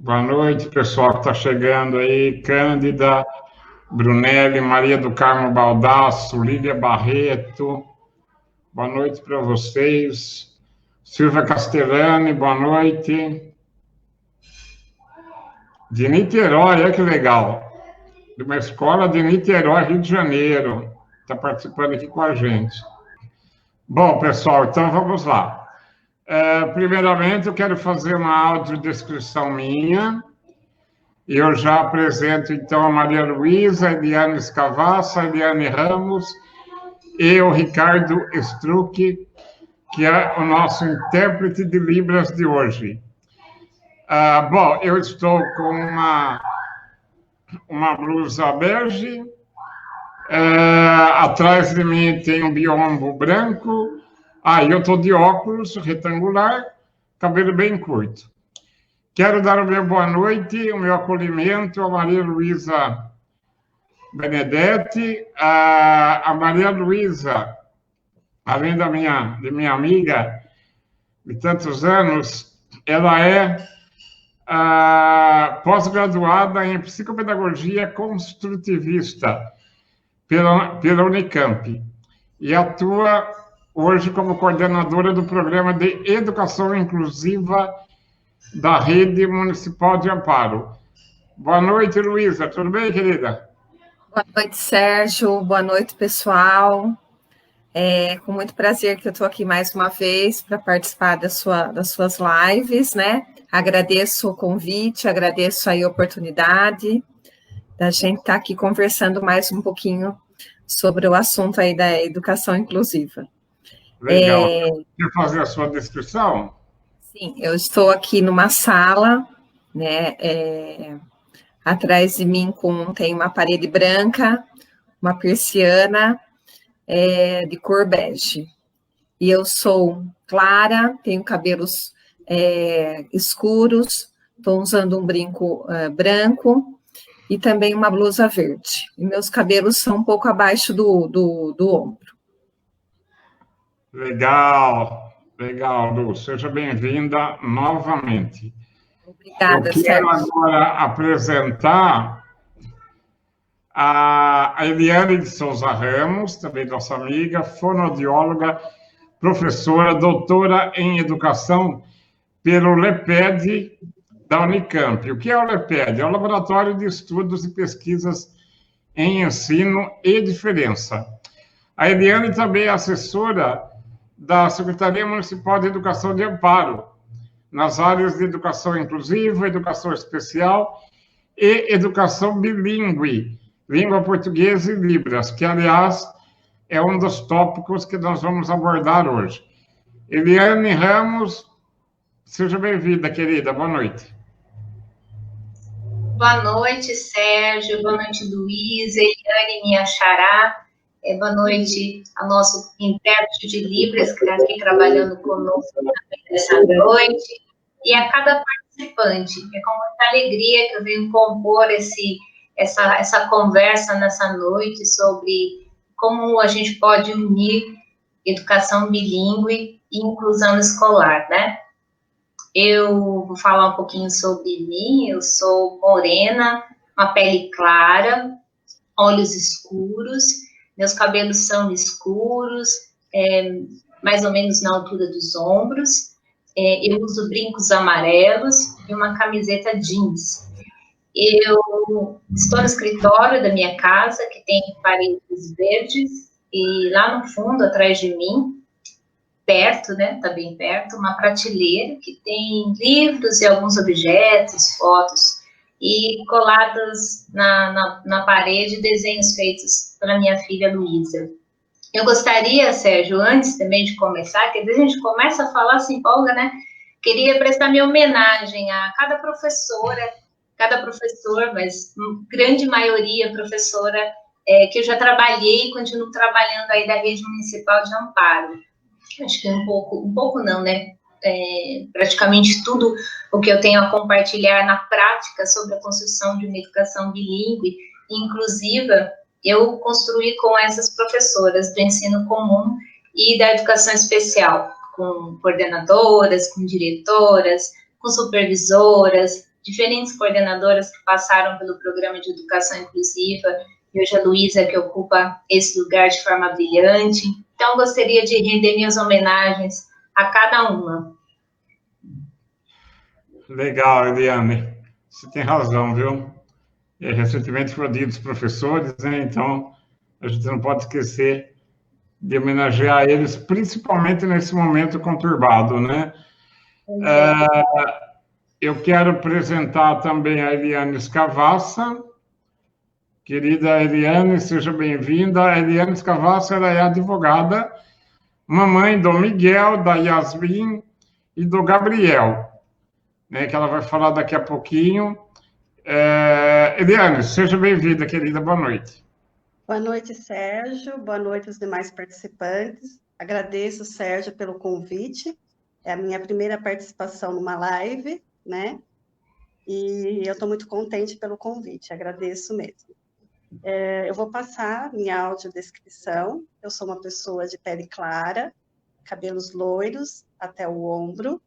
Boa noite, pessoal que está chegando aí. Cândida, Brunelli, Maria do Carmo Baldasso, Lília Barreto. Boa noite para vocês. Silvia Castellani, boa noite. De Niterói, olha que legal. De uma escola de Niterói, Rio de Janeiro. Está participando aqui com a gente. Bom, pessoal, então vamos lá. Primeiramente, eu quero fazer uma audiodescrição minha. E eu já apresento, então, a Maria Luísa, a Eliane Escavassa, a Eliane Ramos e o Ricardo Struck, que é o nosso intérprete de Libras de hoje. Bom, eu estou com uma blusa bege, atrás de mim tem um biombo branco, eu estou de óculos retangular, cabelo bem curto. Quero dar o meu boa noite, o meu acolhimento à Maria Luísa Benedetti. A Maria Luísa, além de minha amiga de tantos anos, ela é pós-graduada em psicopedagogia construtivista pela Unicamp e atua hoje como coordenadora do programa de educação inclusiva da Rede Municipal de Amparo. Boa noite, Luísa. Tudo bem, querida? Boa noite, Sérgio. Boa noite, pessoal. Com muito prazer que eu estou aqui mais uma vez para participar das suas lives, né? Agradeço o convite, agradeço aí a oportunidade da gente estar aqui conversando mais um pouquinho sobre o assunto aí da educação inclusiva. Legal. Quer fazer a sua descrição? Sim, eu estou aqui numa sala, né? Atrás de mim tem uma parede branca, uma persiana de cor bege. E eu sou clara, tenho cabelos escuros, estou usando um brinco branco e também uma blusa verde. E meus cabelos são um pouco abaixo do ombro. Legal, Lu. Seja bem-vinda novamente. Obrigada, Sérgio. Eu quero agora apresentar a Eliane de Souza Ramos, também nossa amiga, fonoaudióloga, professora, doutora em educação pelo LEPED da Unicamp. O que é o LEPED? É o Laboratório de Estudos e Pesquisas em Ensino e Diferença. A Eliane também é assessora da Secretaria Municipal de Educação de Amparo, nas áreas de educação inclusiva, educação especial e educação bilíngue, língua portuguesa e Libras, que, aliás, é um dos tópicos que nós vamos abordar hoje. Eliane Ramos, seja bem-vinda, querida. Boa noite. Boa noite, Sérgio. Boa noite, Luísa. Eliane, minha xará. Boa noite ao nosso intérprete de Libras, que está aqui trabalhando conosco nessa noite, e a cada participante. É com muita alegria que eu venho compor essa conversa nessa noite sobre como a gente pode unir educação bilíngue e inclusão escolar, né? Eu vou falar um pouquinho sobre mim. Eu sou morena, uma pele clara, olhos escuros. Meus cabelos são escuros, mais ou menos na altura dos ombros. Eu uso brincos amarelos e uma camiseta jeans. Eu estou no escritório da minha casa, que tem paredes verdes, e lá no fundo, atrás de mim, perto, né, tá bem perto, uma prateleira que tem livros e alguns objetos, fotos, e colados na parede, desenhos feitos pela minha filha Luísa. Eu gostaria, Sérgio, antes também de começar, que a gente começa a falar, se empolga, né? Queria prestar minha homenagem a cada professor, mas grande maioria professora que eu já trabalhei e continuo trabalhando aí da Rede Municipal de Amparo. Acho que um pouco não, né? Praticamente tudo o que eu tenho a compartilhar na prática sobre a construção de uma educação bilíngue e inclusiva, eu construí com essas professoras do ensino comum e da educação especial, com coordenadoras, com diretoras, com supervisoras, diferentes coordenadoras que passaram pelo programa de educação inclusiva, e hoje a Luísa que ocupa esse lugar de forma brilhante. Então, gostaria de render minhas homenagens a cada uma. Legal, Eliane. Você tem razão, viu? Recentemente foram Dia dos Professores, né? Então a gente não pode esquecer de homenagear eles, principalmente nesse momento conturbado, né? Eu quero apresentar também a Eliane Scavassa. Querida Eliane, seja bem-vinda. A Eliane Scavassa, ela é advogada, mamãe do Miguel, da Yasmin e do Gabriel, né, que ela vai falar daqui a pouquinho. Eliane, seja bem-vinda, querida. Boa noite. Boa noite, Sérgio. Boa noite aos demais participantes. Agradeço, Sérgio, pelo convite. É a minha primeira participação numa live, né? E eu estou muito contente pelo convite. Agradeço mesmo. Eu vou passar minha audiodescrição. Eu sou uma pessoa de pele clara, cabelos loiros até o ombro.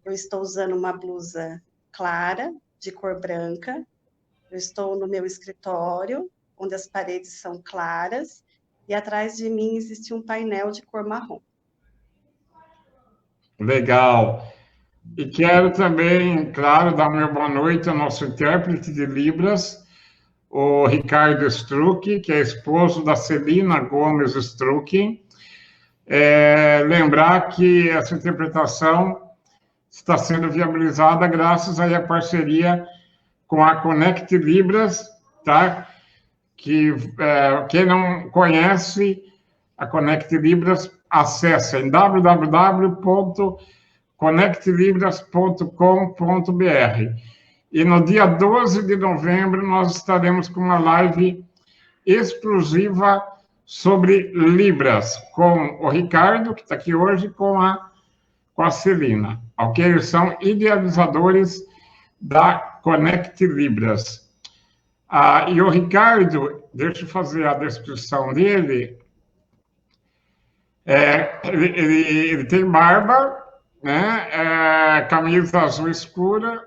Eu estou usando uma blusa clara, de cor branca. Eu estou no meu escritório, onde as paredes são claras, e atrás de mim existe um painel de cor marrom. Legal. E quero também, claro, dar uma boa noite ao nosso intérprete de Libras, o Ricardo Struck, que é esposo da Celina Gomes Struck. Lembrar que essa interpretação está sendo viabilizada graças aí à parceria com a Connect Libras, tá? Que quem não conhece a Connect Libras, acesse em www.connectlibras.com.br. E no dia 12 de novembro nós estaremos com uma live exclusiva sobre Libras, com o Ricardo, que está aqui hoje, com a Celina, ok? Eles são idealizadores da Connect Libras. E o Ricardo, deixa eu fazer a descrição dele. Ele tem barba, né? Camisa azul escura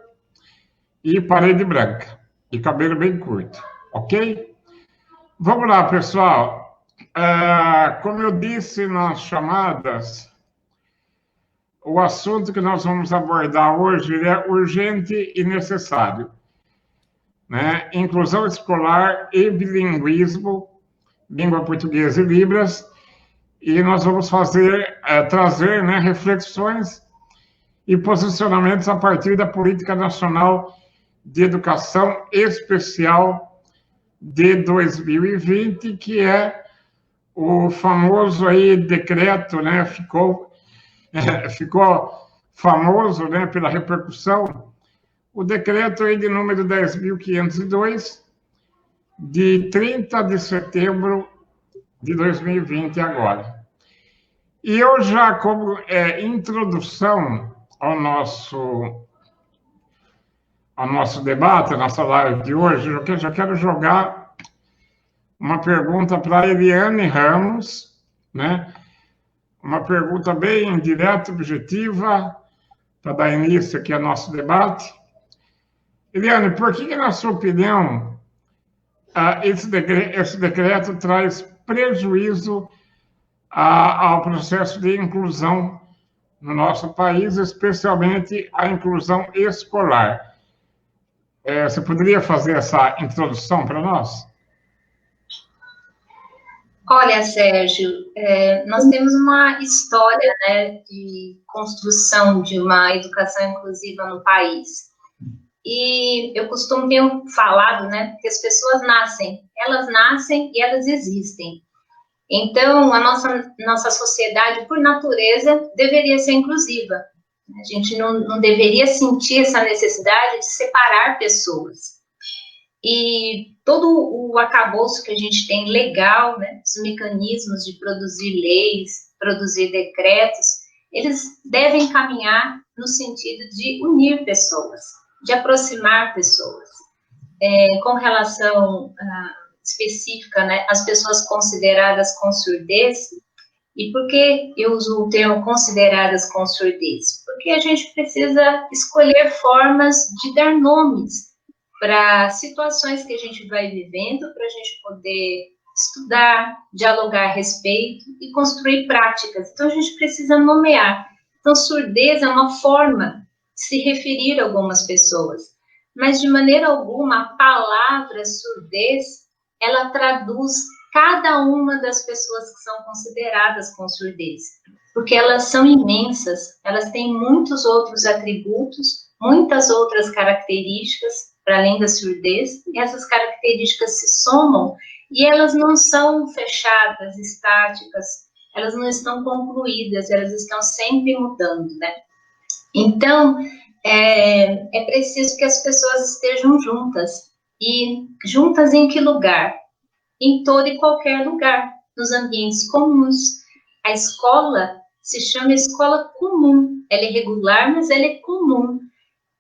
e parede branca, e cabelo bem curto, ok? Vamos lá, pessoal. Como eu disse nas chamadas, o assunto que nós vamos abordar hoje é urgente e necessário, né? Inclusão escolar e bilinguismo, língua portuguesa e Libras, e nós vamos trazer, né, reflexões e posicionamentos a partir da Política Nacional de Educação Especial de 2020, que é o famoso aí decreto, né? Ficou famoso, né, pela repercussão, o decreto aí de número 10.502, de 30 de setembro de 2020 agora. E eu já, como introdução ao nosso debate, a nossa live de hoje, eu já quero jogar uma pergunta para a Eliane Ramos, né? Uma pergunta bem direta, objetiva, para dar início aqui ao nosso debate. Eliane, por que, na sua opinião, esse decreto traz prejuízo ao processo de inclusão no nosso país, especialmente a inclusão escolar? Você poderia fazer essa introdução para nós? Olha, Sérgio, nós temos uma história, né, de construção de uma educação inclusiva no país. E eu costumo ter falado, né, que as pessoas nascem e elas existem. Então, a nossa sociedade, por natureza, deveria ser inclusiva. A gente não deveria sentir essa necessidade de separar pessoas. E todo o arcabouço que a gente tem legal, né, os mecanismos de produzir leis, produzir decretos, eles devem caminhar no sentido de unir pessoas, de aproximar pessoas. Com relação específica, né, às pessoas consideradas com surdez. E por que eu uso o termo consideradas com surdez? porque a gente precisa escolher formas de dar nomes para situações que a gente vai vivendo, para a gente poder estudar, dialogar a respeito e construir práticas. Então, a gente precisa nomear. Então, surdez é uma forma de se referir a algumas pessoas, mas de maneira alguma a palavra surdez, ela traduz cada uma das pessoas que são consideradas com surdez, porque elas são imensas, elas têm muitos outros atributos, muitas outras características, para além da surdez, e essas características se somam, e elas não são fechadas, estáticas, elas não estão concluídas, elas estão sempre mudando, né? Então, é preciso que as pessoas estejam juntas, e juntas em que lugar? Em todo e qualquer lugar, nos ambientes comuns. A escola se chama escola comum, ela é regular, mas ela é comum.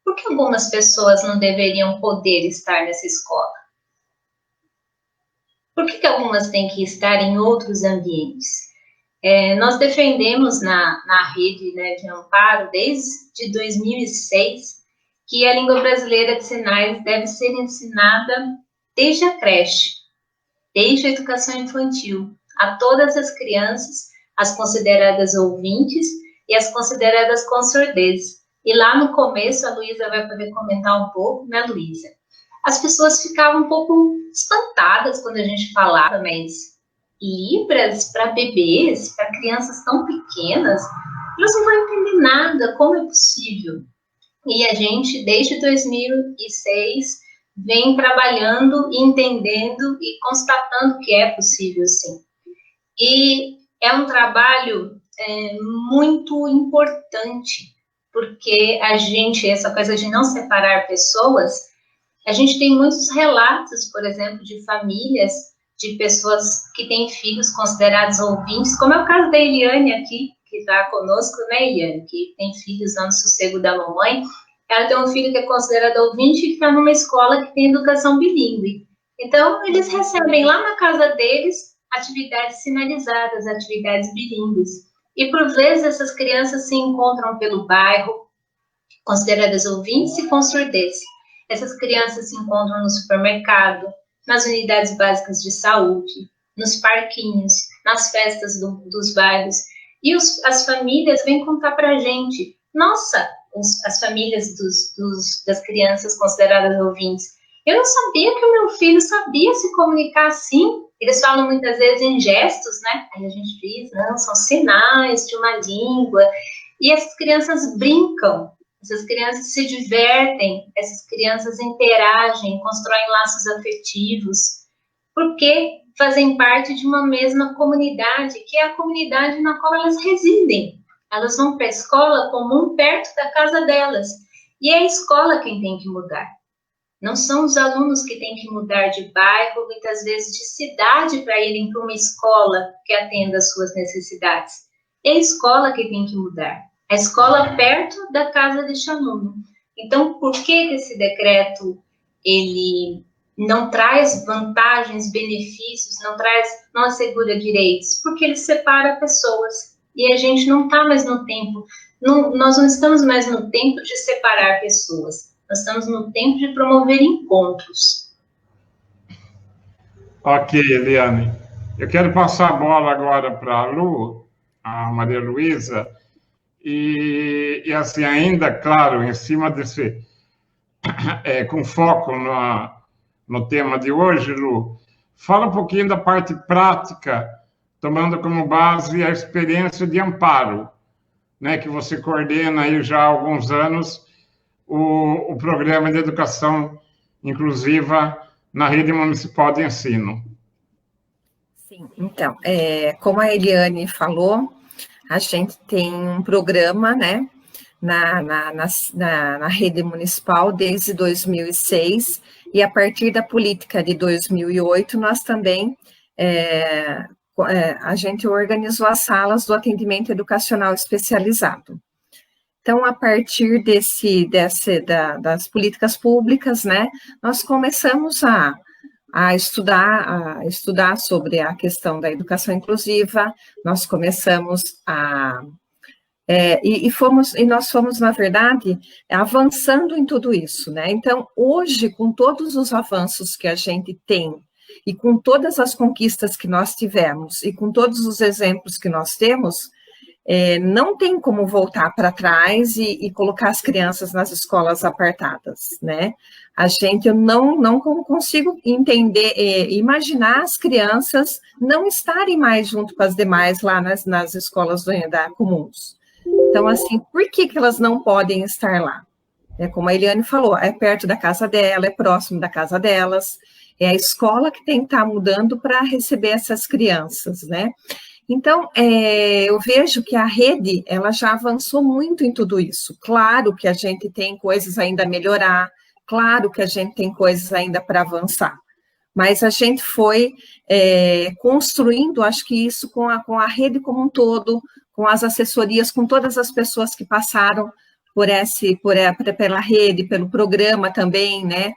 Por que algumas pessoas não deveriam poder estar nessa escola? Por que algumas têm que estar em outros ambientes? Nós defendemos na rede, né, de amparo, desde 2006, que a língua brasileira de sinais deve ser ensinada desde a creche, desde a educação infantil, a todas as crianças, as consideradas ouvintes e as consideradas com surdez. E lá no começo, a Luísa vai poder comentar um pouco, né, Luísa? As pessoas ficavam um pouco espantadas quando a gente falava, mas Libras para bebês, para crianças tão pequenas, elas não vão entender nada, como é possível? E a gente, desde 2006, vem trabalhando, entendendo e constatando que é possível, sim. E é um trabalho muito importante, porque a gente, essa coisa de não separar pessoas, a gente tem muitos relatos, por exemplo, de famílias, de pessoas que têm filhos considerados ouvintes, como é o caso da Eliane aqui, que está conosco, né, Eliane, que tem filhos lá no Sossego da Mamãe. Ela tem um filho que é considerado ouvinte e que está numa escola que tem educação bilíngue. Então, eles recebem lá na casa deles atividades sinalizadas, atividades bilíngues. E, por vezes, essas crianças se encontram pelo bairro, consideradas ouvintes e com surdez. Essas crianças se encontram no supermercado, nas unidades básicas de saúde, nos parquinhos, nas festas dos bairros. E as famílias vêm contar para a gente, nossa, as famílias das crianças consideradas ouvintes, eu não sabia que o meu filho sabia se comunicar assim. Eles falam muitas vezes em gestos, né? Aí a gente diz, não, são sinais de uma língua. E essas crianças brincam, essas crianças se divertem, essas crianças interagem, constroem laços afetivos, porque fazem parte de uma mesma comunidade, que é a comunidade na qual elas residem. Elas vão para a escola comum perto da casa delas. E é a escola quem tem que mudar. Não são os alunos que têm que mudar de bairro, muitas vezes de cidade, para irem para uma escola que atenda às suas necessidades. É a escola que tem que mudar. A escola perto da casa deste aluno. Então, por que esse decreto ele não traz vantagens, benefícios, não assegura direitos? Porque ele separa pessoas. E a gente não está mais no tempo, nós não estamos mais no tempo de separar pessoas, nós estamos no tempo de promover encontros. Ok, Eliane. Eu quero passar a bola agora para a Lu, a Maria Luísa, e assim, ainda, claro, em cima desse, com foco no tema de hoje, Lu, fala um pouquinho da parte prática, tomando como base a experiência de amparo, né, que você coordena aí já há alguns anos o programa de educação inclusiva na rede municipal de ensino. Sim, então, como a Eliane falou, a gente tem um programa, né, na rede municipal desde 2006, e a partir da política de 2008, nós também a gente organizou as salas do atendimento educacional especializado. Então, a partir das políticas públicas, né, nós começamos a estudar sobre a questão da educação inclusiva, nós começamos a E nós fomos, na verdade, avançando em tudo isso, né? Então, hoje, com todos os avanços que a gente tem, e com todas as conquistas que nós tivemos, e com todos os exemplos que nós temos, não tem como voltar para trás e colocar as crianças nas escolas apartadas, né? Eu não consigo entender, imaginar as crianças não estarem mais junto com as demais lá nas escolas comuns. Então, assim, por que elas não podem estar lá? Como a Eliane falou, é perto da casa dela, é próximo da casa delas, é a escola que tem que estar mudando para receber essas crianças, né? Então, eu vejo que a rede, ela já avançou muito em tudo isso. Claro que a gente tem coisas ainda a melhorar, claro que a gente tem coisas ainda para avançar, mas a gente foi construindo, acho que isso com a rede como um todo, com as assessorias, com todas as pessoas que passaram pela rede, pelo programa também, né?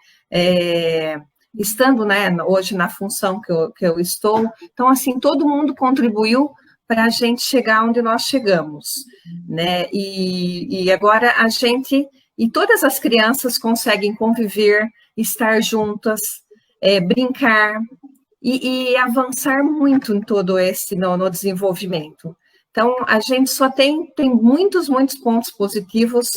Estando, né, hoje na função que eu estou. Então, assim, todo mundo contribuiu para a gente chegar onde nós chegamos, né? E agora e todas as crianças conseguem conviver, estar juntas, brincar e avançar muito em todo no desenvolvimento. Então, a gente só tem muitos pontos positivos,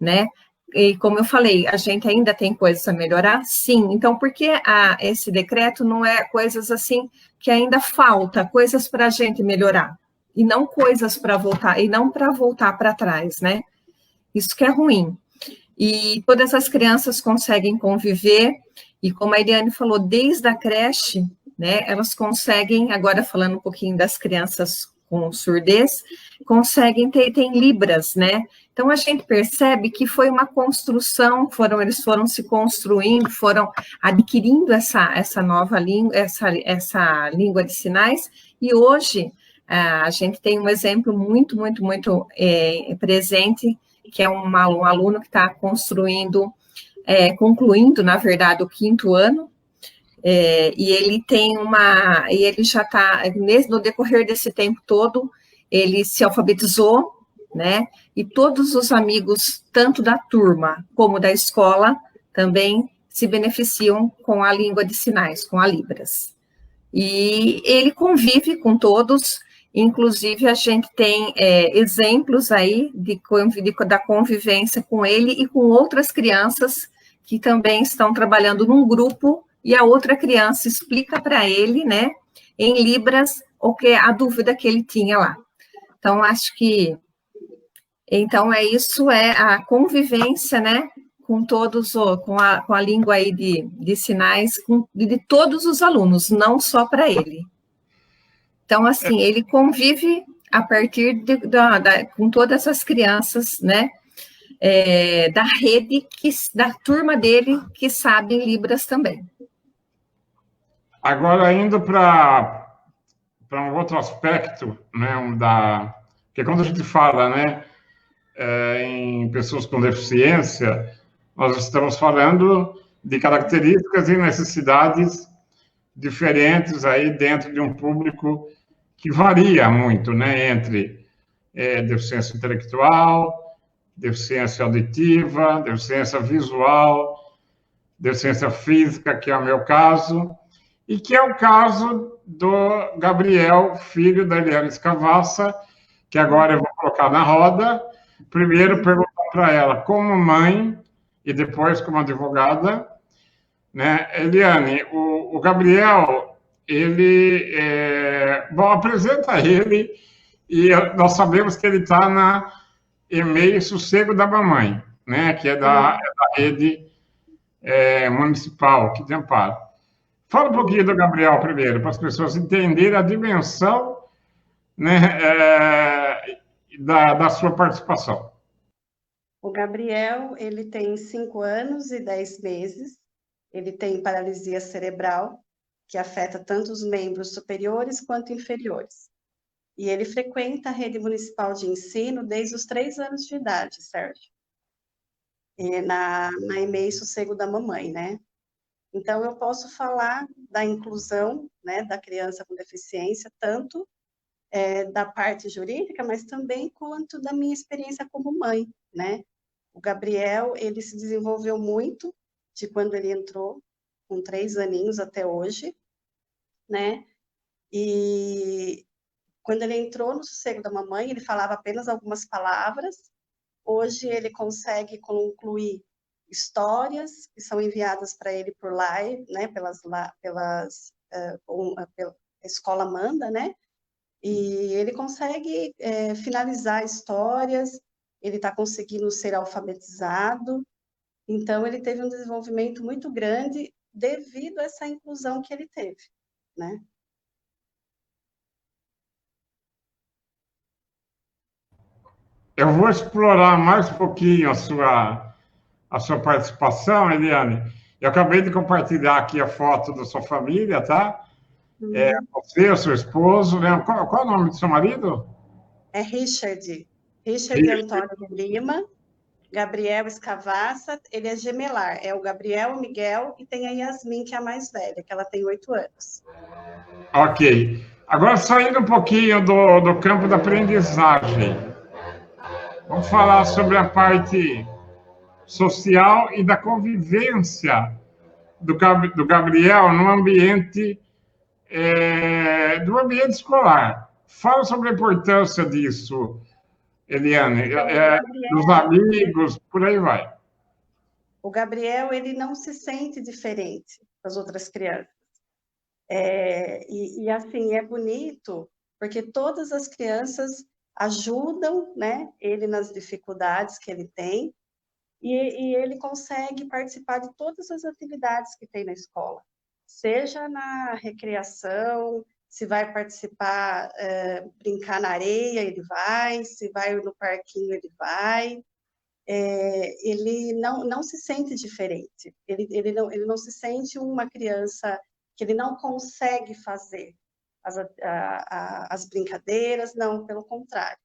né? E como eu falei, a gente ainda tem coisas a melhorar? Sim. Então, por que esse decreto não é coisas assim que ainda falta, coisas para a gente melhorar? E não coisas para voltar, e não para voltar para trás, né? Isso que é ruim. E todas as crianças conseguem conviver, e como a Eliane falou, desde a creche, né, elas conseguem, agora falando um pouquinho das crianças com surdez, tem libras, né? Então, a gente percebe que foi uma construção, eles foram se construindo, foram adquirindo essa nova língua, essa língua de sinais, e hoje a gente tem um exemplo muito presente, que é um aluno que está concluindo, na verdade, o 5º ano, e ele já está, no decorrer desse tempo todo, ele se alfabetizou, né, e todos os amigos, tanto da turma como da escola, também se beneficiam com a língua de sinais, com a Libras. E ele convive com todos, inclusive a gente tem exemplos aí da convivência com ele e com outras crianças que também estão trabalhando num grupo, e a outra criança explica para ele, né, em Libras, a dúvida que ele tinha lá. Então, acho que isso é a convivência, né, com todos, com a língua aí de sinais, de todos os alunos, não só para ele. Então, assim, ele convive a partir com todas as crianças, né, da rede, da turma dele, que sabem Libras também. Agora, indo para um outro aspecto, né, porque quando a gente fala, né, em pessoas com deficiência, nós estamos falando de características e necessidades diferentes aí dentro de um público que varia muito, né, entre deficiência intelectual, deficiência auditiva, deficiência visual, deficiência física, que é o meu caso, e que é o caso do Gabriel, filho da Eliane Escavassa, que agora eu vou colocar na roda. Primeiro, perguntar para ela, como mãe, e depois como advogada, né? Eliane, o Gabriel, ele... Bom, apresenta ele, e nós sabemos que ele está na EMEI Sossego da Mamãe, né? Que é da rede municipal aqui de Amparo. Fala um pouquinho do Gabriel primeiro, para as pessoas entenderem a dimensão, né, da sua participação. O Gabriel, ele tem 5 anos e 10 meses, ele tem paralisia cerebral, que afeta tanto os membros superiores quanto inferiores. E ele frequenta a rede municipal de ensino desde os 3 anos de idade, Sérgio. Na EMEI Sossego da Mamãe, né? Então, eu posso falar da inclusão, né, da criança com deficiência, tanto da parte jurídica, mas também quanto da minha experiência como mãe, né? O Gabriel, ele se desenvolveu muito de quando ele entrou, com 3 aninhos até hoje, né? E quando ele entrou no Sossego da Mamãe, ele falava apenas algumas palavras. Hoje ele consegue concluir histórias que são enviadas para ele por live, né? Pela escola manda, né? E ele consegue finalizar histórias, ele está conseguindo ser alfabetizado, então ele teve um desenvolvimento muito grande devido a essa inclusão que ele teve, né? Eu vou explorar mais um pouquinho a sua participação, Eliane. Eu acabei de compartilhar aqui a foto da sua família, tá? Você, o seu esposo, né? Qual é o nome do seu marido? É Richard Antônio de Lima, Gabriel Escavassa, ele é gemelar, é o Gabriel, o Miguel, e tem a Yasmin, que é a mais velha, que ela tem 8 anos. Ok. Agora, saindo um pouquinho do campo da aprendizagem, vamos falar sobre a parte social e da convivência do Gabriel no ambiente, do ambiente escolar. Fala sobre a importância disso, Eliane, dos amigos, por aí vai. O Gabriel, ele não se sente diferente das outras crianças. E assim, é bonito, porque todas as crianças ajudam, né, ele nas dificuldades que ele tem, e ele consegue participar de todas as atividades que tem na escola, seja na recreação, se vai participar, brincar na areia, ele vai, se vai no parquinho, ele vai. Ele não se sente diferente, ele não se sente uma criança que ele não consegue fazer as brincadeiras, não, pelo contrário.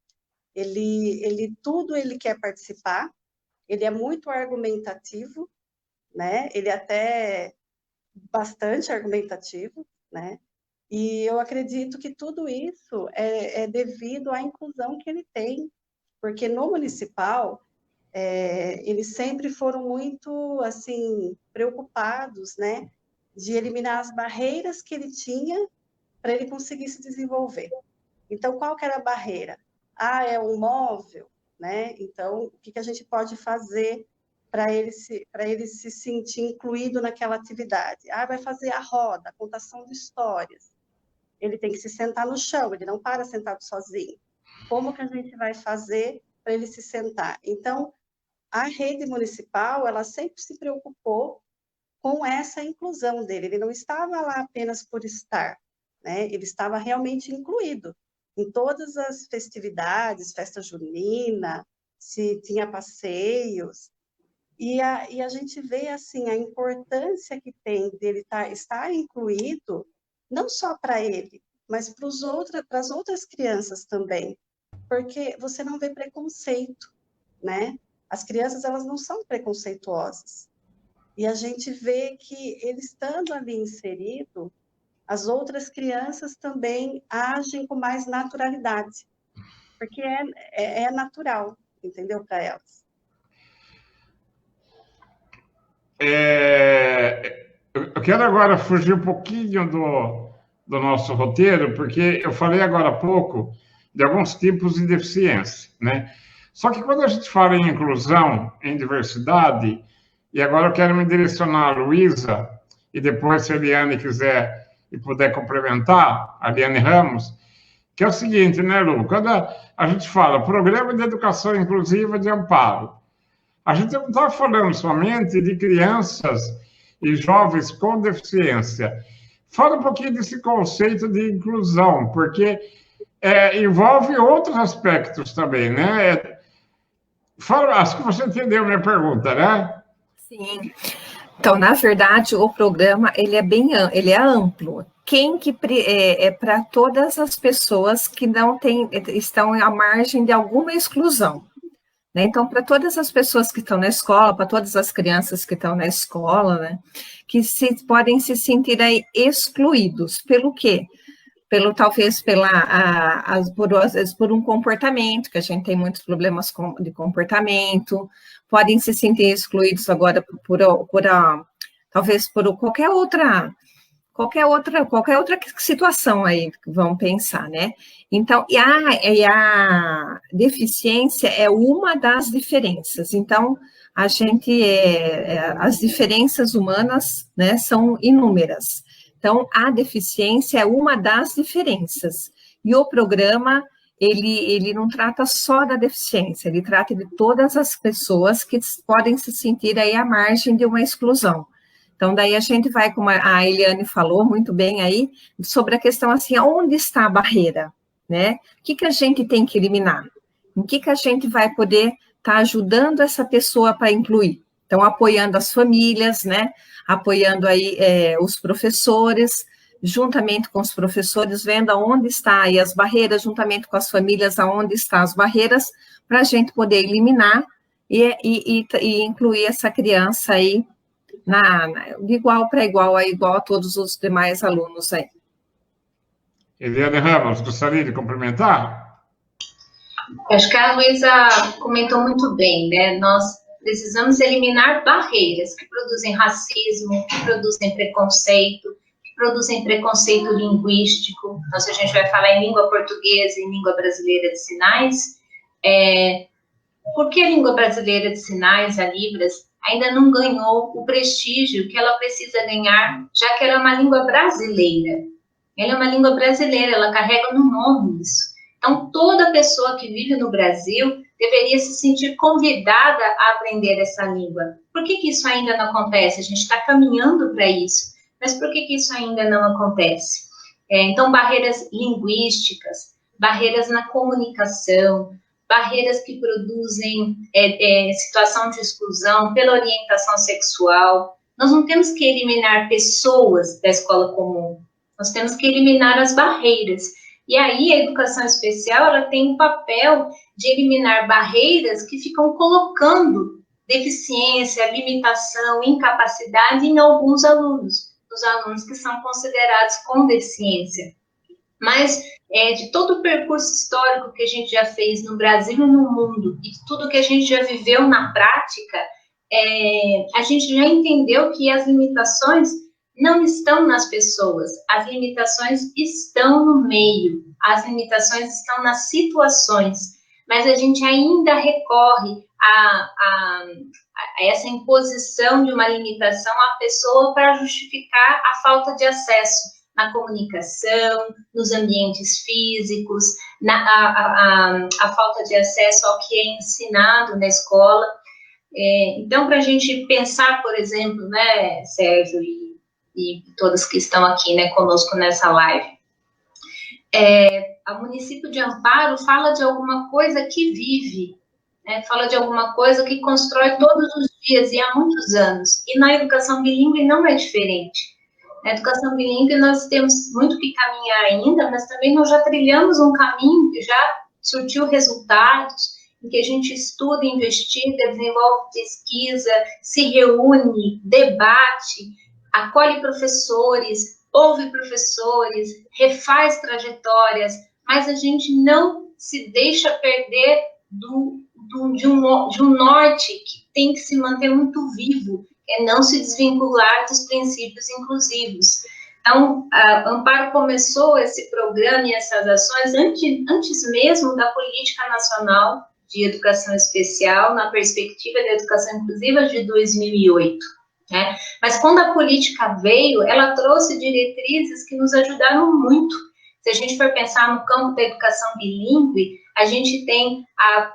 Tudo ele quer participar, ele é muito argumentativo, né? Ele é até bastante argumentativo, né? E eu acredito que tudo isso é devido à inclusão que ele tem, porque no municipal, eles sempre foram muito, assim, preocupados, né? De eliminar as barreiras que ele tinha para ele conseguir se desenvolver. Então, qual que era a barreira? É um móvel, né? Então, o que a gente pode fazer para ele se sentir incluído naquela atividade? Vai fazer a roda, a contação de histórias. Ele tem que se sentar no chão, ele não para sentado sozinho. Como que a gente vai fazer para ele se sentar? Então, a rede municipal, ela sempre se preocupou com essa inclusão dele. Ele não estava lá apenas por estar, né? Ele estava realmente incluído em todas as festividades, festa junina, se tinha passeios. E a gente vê, assim, a importância que tem dele estar incluído, não só para ele, mas para as outras crianças também, porque você não vê preconceito, né? As crianças, elas não são preconceituosas. E a gente vê que ele estando ali inserido, as outras crianças também agem com mais naturalidade, porque é natural, entendeu, para elas. Eu quero agora fugir um pouquinho do nosso roteiro, porque eu falei agora há pouco de alguns tipos de deficiência, né? Só que quando a gente fala em inclusão, em diversidade, e agora eu quero me direcionar à Luísa, e depois, se a Eliane quiser e puder complementar, a Eliane Ramos, que é o seguinte, né, Lu? Quando a gente fala Programa de Educação Inclusiva de Amparo, a gente não está falando somente de crianças e jovens com deficiência. Fala um pouquinho desse conceito de inclusão, porque envolve outros aspectos também, né? Acho que você entendeu a minha pergunta, né? Sim. Então, na verdade, o programa ele é amplo. É para todas as pessoas que não estão à margem de alguma exclusão. Né? Então, para todas as pessoas que estão na escola, para todas as crianças que estão na escola, né, que podem se sentir aí excluídos. Pelo quê? talvez às vezes por um comportamento, que a gente tem muitos problemas de comportamento, podem se sentir excluídos agora talvez por qualquer outra situação aí, vamos pensar, né? Então, a deficiência é uma das diferenças. Então, as diferenças humanas, né, são inúmeras. Então, a deficiência é uma das diferenças. E o programa, ele não trata só da deficiência, ele trata de todas as pessoas que podem se sentir aí à margem de uma exclusão. Então, daí a gente vai, como a Eliane falou muito bem aí, sobre a questão assim, onde está a barreira, né? O que a gente tem que eliminar? Em que a gente vai poder estar ajudando essa pessoa para incluir? Então, apoiando as famílias, né? Apoiando aí os professores, juntamente com os professores, vendo aonde está aí as barreiras, juntamente com as famílias, aonde estão as barreiras, para a gente poder eliminar e incluir essa criança aí de igual para igual, igual a todos os demais alunos aí. Eliane Ramos, gostaria de complementar? Acho que a Luísa comentou muito bem, né? Nós precisamos eliminar barreiras que produzem racismo, que produzem preconceito linguístico. Então, se a gente vai falar em língua portuguesa e em língua brasileira de sinais, por que a língua brasileira de sinais, a Libras, ainda não ganhou o prestígio que ela precisa ganhar, já que ela é uma língua brasileira? Ela é uma língua brasileira, ela carrega no nome isso. Então, toda pessoa que vive no Brasil deveria se sentir convidada a aprender essa língua. Por que isso ainda não acontece? A gente está caminhando para isso, mas por que isso ainda não acontece? Então, barreiras linguísticas, barreiras na comunicação, barreiras que produzem situação de exclusão pela orientação sexual. Nós não temos que eliminar pessoas da escola comum, nós temos que eliminar as barreiras. E aí, a educação especial, ela tem o papel de eliminar barreiras que ficam colocando deficiência, limitação, incapacidade em alguns alunos, os alunos que são considerados com deficiência. Mas, de todo o percurso histórico que a gente já fez no Brasil e no mundo, e de tudo que a gente já viveu na prática, a gente já entendeu que as limitações não estão nas pessoas, as limitações estão no meio, as limitações estão nas situações, mas a gente ainda recorre a essa imposição de uma limitação à pessoa para justificar a falta de acesso na comunicação, nos ambientes físicos, a falta de acesso ao que é ensinado na escola. Então, para a gente pensar, por exemplo, né, Sérgio e todos que estão aqui, né, conosco nessa live, o município de Amparo fala de alguma coisa que vive, né, fala de alguma coisa que constrói todos os dias e há muitos anos, e na educação bilíngue não é diferente. Na educação bilíngue nós temos muito que caminhar ainda, mas também nós já trilhamos um caminho que já surtiu resultados, em que a gente estuda, investiga, desenvolve pesquisa, se reúne, debate, acolhe professores, ouve professores, refaz trajetórias, mas a gente não se deixa perder de um norte que tem que se manter muito vivo, é não se desvincular dos princípios inclusivos. Então, a Amparo começou esse programa e essas ações antes mesmo da Política Nacional de Educação Especial, na perspectiva da educação inclusiva de 2008. Né? Mas quando a política veio, ela trouxe diretrizes que nos ajudaram muito. Se a gente for pensar no campo da educação bilíngue, a gente tem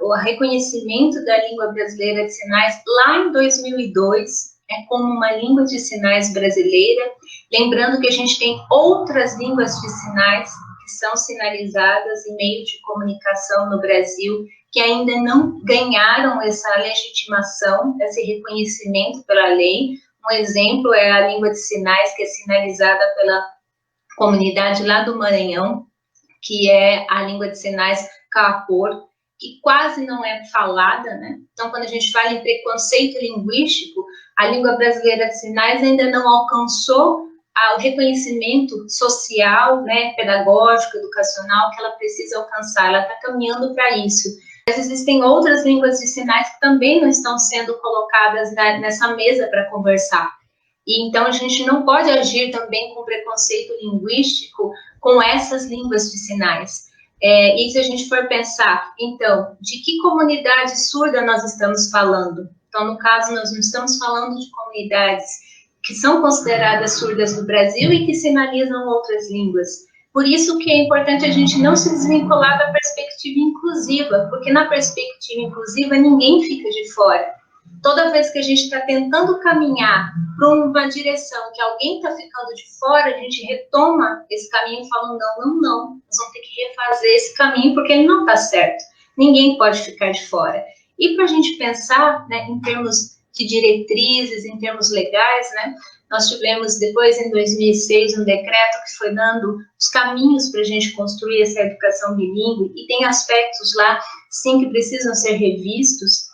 o reconhecimento da língua brasileira de sinais lá em 2002, como uma língua de sinais brasileira, lembrando que a gente tem outras línguas de sinais que são sinalizadas em meio de comunicação no Brasil, que ainda não ganharam essa legitimação, esse reconhecimento pela lei. Um exemplo é a língua de sinais, que é sinalizada pela comunidade lá do Maranhão, que é a língua de sinais Kaapor, que quase não é falada, né? Então, quando a gente fala em preconceito linguístico, a língua brasileira de sinais ainda não alcançou o reconhecimento social, né, pedagógico, educacional que ela precisa alcançar. Ela está caminhando para isso. Mas existem outras línguas de sinais que também não estão sendo colocadas nessa mesa para conversar. E então a gente não pode agir também com preconceito linguístico com essas línguas de sinais. E se a gente for pensar, então, de que comunidade surda nós estamos falando? Então, no caso, nós não estamos falando de comunidades que são consideradas surdas no Brasil e que sinalizam outras línguas. Por isso que é importante a gente não se desvincular da perspectiva inclusiva, porque na perspectiva inclusiva ninguém fica de fora. Toda vez que a gente está tentando caminhar para uma direção que alguém está ficando de fora, a gente retoma esse caminho e fala, não, nós vamos ter que refazer esse caminho porque ele não está certo. Ninguém pode ficar de fora. E para a gente pensar, né, em termos de diretrizes, em termos legais, né, nós tivemos depois, em 2006, um decreto que foi dando os caminhos para a gente construir essa educação bilíngue, e tem aspectos lá, sim, que precisam ser revistos,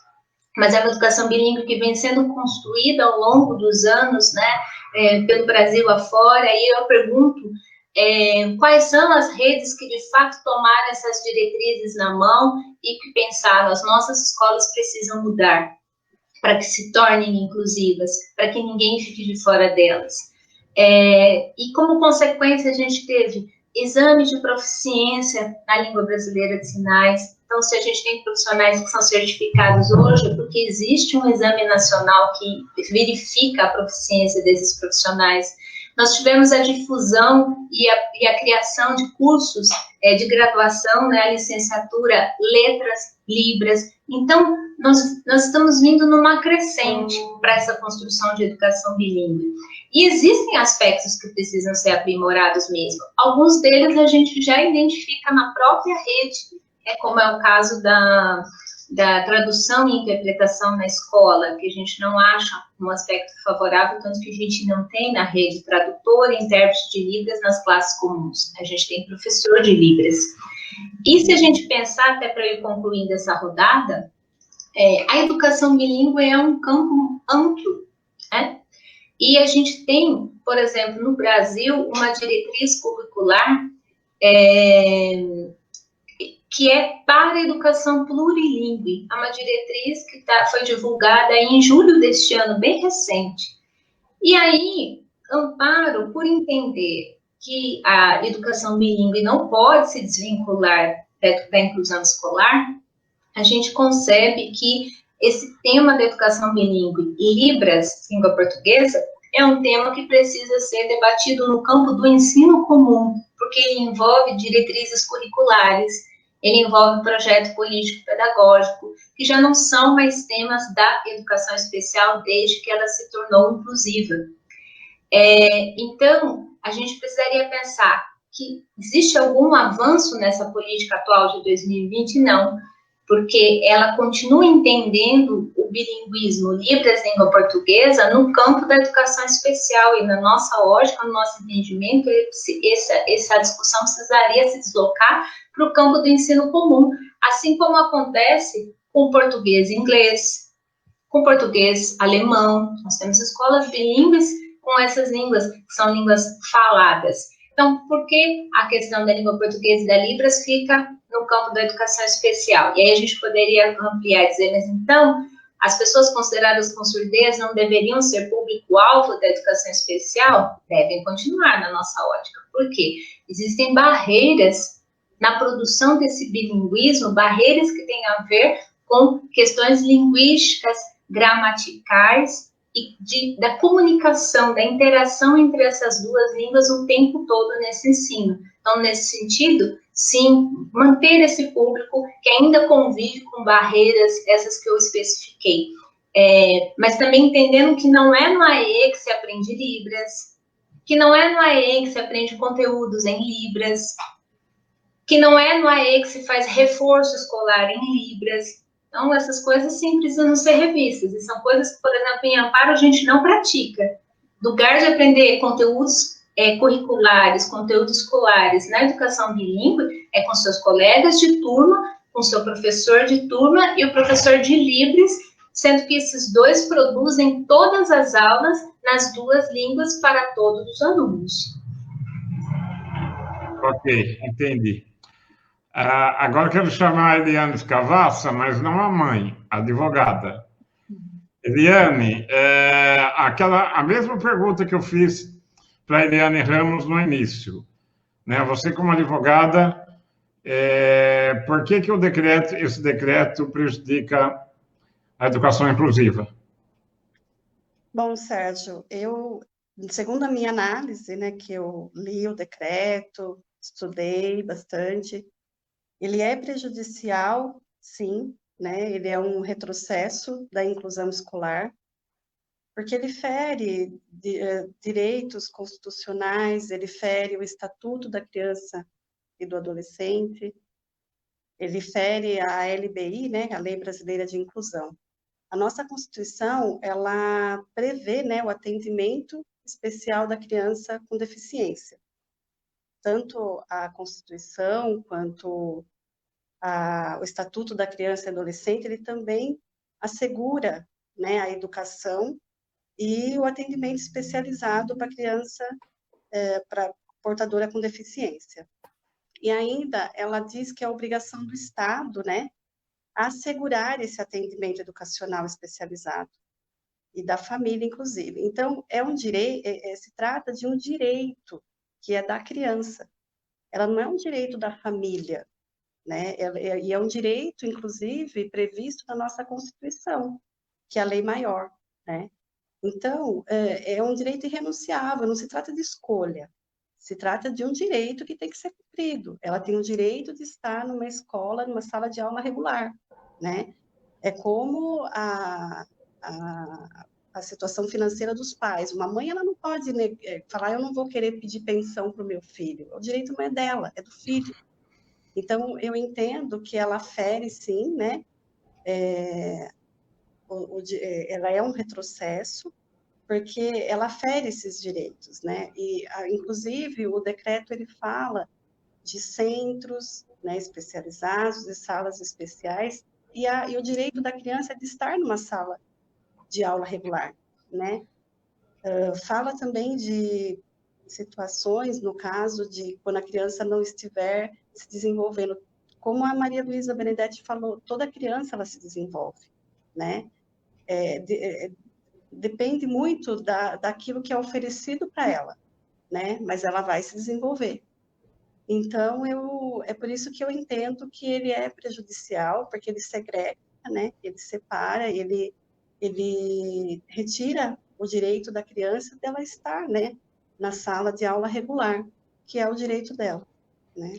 mas é uma educação bilíngue que vem sendo construída ao longo dos anos, né, pelo Brasil afora, e eu pergunto quais são as redes que de fato tomaram essas diretrizes na mão e que pensaram, as nossas escolas precisam mudar para que se tornem inclusivas, para que ninguém fique de fora delas. E como consequência a gente teve exame de proficiência na língua brasileira de sinais. Então, se a gente tem profissionais que são certificados hoje, é porque existe um exame nacional que verifica a proficiência desses profissionais. Nós tivemos a difusão e a criação de cursos de graduação, né, a licenciatura, letras, libras. Então, nós estamos vindo numa crescente para essa construção de educação bilíngue. E existem aspectos que precisam ser aprimorados mesmo. Alguns deles a gente já identifica na própria rede, como é o caso da tradução e interpretação na escola, que a gente não acha um aspecto favorável, tanto que a gente não tem na rede tradutor e intérprete de Libras nas classes comuns. A gente tem professor de Libras. E se a gente pensar, até para ir concluindo essa rodada, a educação bilíngue é um campo amplo, né? E a gente tem, por exemplo, no Brasil, uma diretriz curricular que é para a educação plurilingüe. É uma diretriz que foi divulgada em julho deste ano, bem recente. E aí, amparo por entender que a educação bilíngue não pode se desvincular da inclusão escolar, a gente concebe que esse tema da educação bilíngue e Libras, língua portuguesa, é um tema que precisa ser debatido no campo do ensino comum, porque ele envolve diretrizes curriculares, ele envolve projeto político-pedagógico, que já não são mais temas da educação especial desde que ela se tornou inclusiva. Então, a gente precisaria pensar que existe algum avanço nessa política atual de 2020? Não, porque ela continua entendendo o bilinguismo Libras, língua portuguesa, no campo da educação especial, e na nossa lógica, no nosso entendimento, essa discussão precisaria se deslocar para o campo do ensino comum, assim como acontece com português e inglês, com português alemão. Nós temos escolas bilíngues com essas línguas, que são línguas faladas. Então, por que a questão da língua portuguesa e da Libras fica no campo da educação especial? E aí a gente poderia ampliar e dizer, mas então, as pessoas consideradas com surdez não deveriam ser público-alvo da educação especial? Devem continuar na nossa ótica. Por quê? Existem barreiras na produção desse bilinguismo, barreiras que têm a ver com questões linguísticas, gramaticais, e da comunicação, da interação entre essas duas línguas o tempo todo nesse ensino. Então, nesse sentido, sim, manter esse público que ainda convive com barreiras, essas que eu especifiquei. Mas também entendendo que não é no AE que se aprende Libras, que não é no AE que se aprende conteúdos em Libras, que não é no AE que se faz reforço escolar em Libras. Então, essas coisas sim precisam ser revistas, e são coisas que, por exemplo, em Amparo a gente não pratica. No lugar de aprender conteúdos curriculares, conteúdos escolares na educação bilíngue, é com seus colegas de turma, com seu professor de turma e o professor de Libras, sendo que esses dois produzem todas as aulas nas duas línguas para todos os alunos. Ok, entendi. Agora eu quero chamar a Eliane Escavassa, mas não a mãe, a advogada. Eliane, a mesma pergunta que eu fiz para a Eliane Ramos no início, né? Você como advogada, por que esse decreto prejudica a educação inclusiva? Bom, Sérgio, segundo a minha análise, né, que eu li o decreto, estudei bastante, ele é prejudicial, sim, né? Ele é um retrocesso da inclusão escolar, porque ele fere direitos constitucionais, ele fere o Estatuto da Criança e do Adolescente, ele fere a LBI, né, a Lei Brasileira de Inclusão. A nossa Constituição, ela prevê, né, o atendimento especial da criança com deficiência. Tanto a Constituição quanto o Estatuto da Criança e Adolescente, ele também assegura, né, a educação e o atendimento especializado para criança, para portadora com deficiência. E ainda ela diz que é obrigação do Estado, né, assegurar esse atendimento educacional especializado e da família, inclusive. Então, é um direito, se trata de um direito que é da criança. Ela não é um direito da família, né? E é um direito, inclusive, previsto na nossa Constituição, que é a lei maior, né? Então, é um direito irrenunciável, não se trata de escolha, se trata de um direito que tem que ser cumprido. Ela tem o direito de estar numa escola, numa sala de aula regular, né? É como a situação financeira dos pais. Uma mãe, ela não pode falar, eu não vou querer pedir pensão para o meu filho. O direito não é dela, é do filho. Então, eu entendo que ela fere, sim, né? Ela é um retrocesso, porque ela fere esses direitos, né? E, inclusive, o decreto, ele fala de centros, né, especializados, de salas especiais, e o direito da criança é de estar numa sala de aula regular, né? Fala também de situações, no caso de quando a criança não estiver se desenvolvendo. Como a Maria Luísa Benedetti falou, toda criança ela se desenvolve, né? Depende muito daquilo que é oferecido para ela, né? Mas ela vai se desenvolver. Então, é por isso que eu entendo que ele é prejudicial, porque ele segrega, né? Ele separa, ele retira o direito da criança dela estar, né, na sala de aula regular, que é o direito dela, né?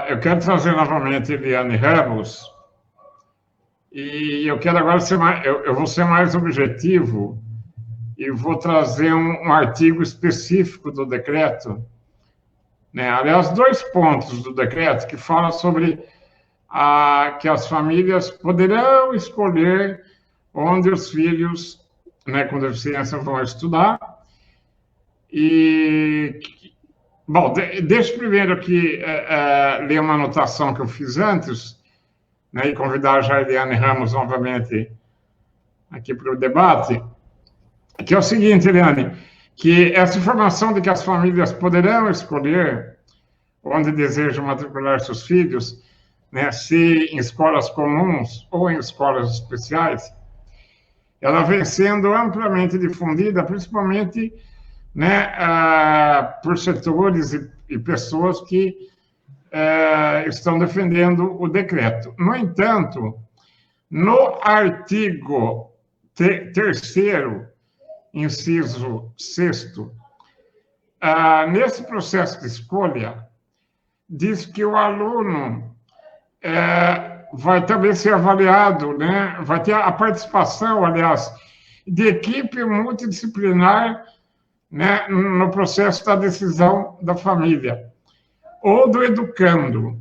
Eu quero trazer novamente Eliane Ramos, e eu quero agora eu vou ser mais objetivo e vou trazer um artigo específico do decreto, né? Aliás, 2 pontos do decreto que falam sobre que as famílias poderão escolher onde os filhos, né, com deficiência vão estudar. E, bom, deixa primeiro aqui ler uma anotação que eu fiz antes, né, e convidar a Jairiane Ramos novamente aqui para o debate, que é o seguinte, Eliane, que essa informação de que as famílias poderão escolher onde desejam matricular seus filhos, né, se em escolas comuns ou em escolas especiais, ela vem sendo amplamente difundida, principalmente, né, por setores e pessoas que estão defendendo o decreto. No entanto, no artigo 3º, inciso 6º, nesse processo de escolha, diz que o aluno vai também ser avaliado, né? Vai ter a participação, aliás, de equipe multidisciplinar, né, no processo da decisão da família, ou do educando,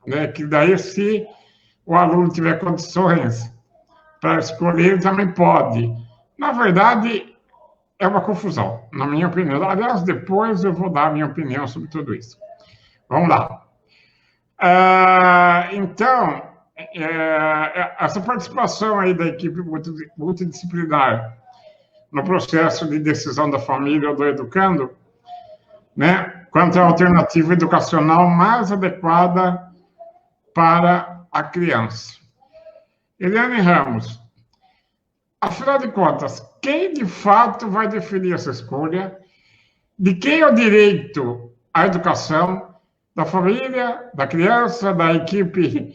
né, que daí, se o aluno tiver condições para escolher, ele também pode. Na verdade, é uma confusão, na minha opinião. Aliás, depois eu vou dar a minha opinião sobre tudo isso. Vamos lá. Então, essa participação aí da equipe multidisciplinar no processo de decisão da família ou do educando, né, quanto à alternativa educacional mais adequada para a criança. Eliane Ramos, afinal de contas, quem de fato vai definir essa escolha? De quem é o direito à educação? Da família, da criança, da equipe?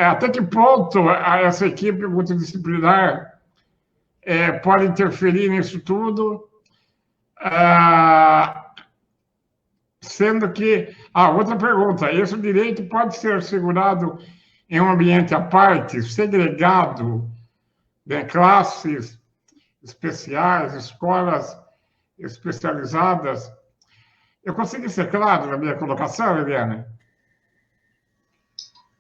Até que ponto essa equipe multidisciplinar pode interferir nisso tudo? Sendo que... outra pergunta, esse direito pode ser assegurado em um ambiente à parte, segregado, de classes especiais, escolas especializadas? Eu consegui ser claro na minha colocação, Eliane?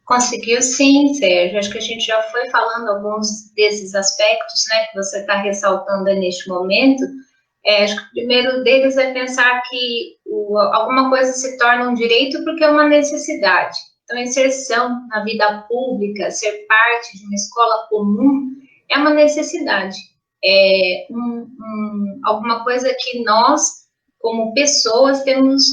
Conseguiu sim, Sérgio. Acho que a gente já foi falando alguns desses aspectos, né, que você está ressaltando aí neste momento. Acho que o primeiro deles é pensar que alguma coisa se torna um direito porque é uma necessidade. Então, a inserção na vida pública, ser parte de uma escola comum, é uma necessidade. É alguma coisa que nós, como pessoas, temos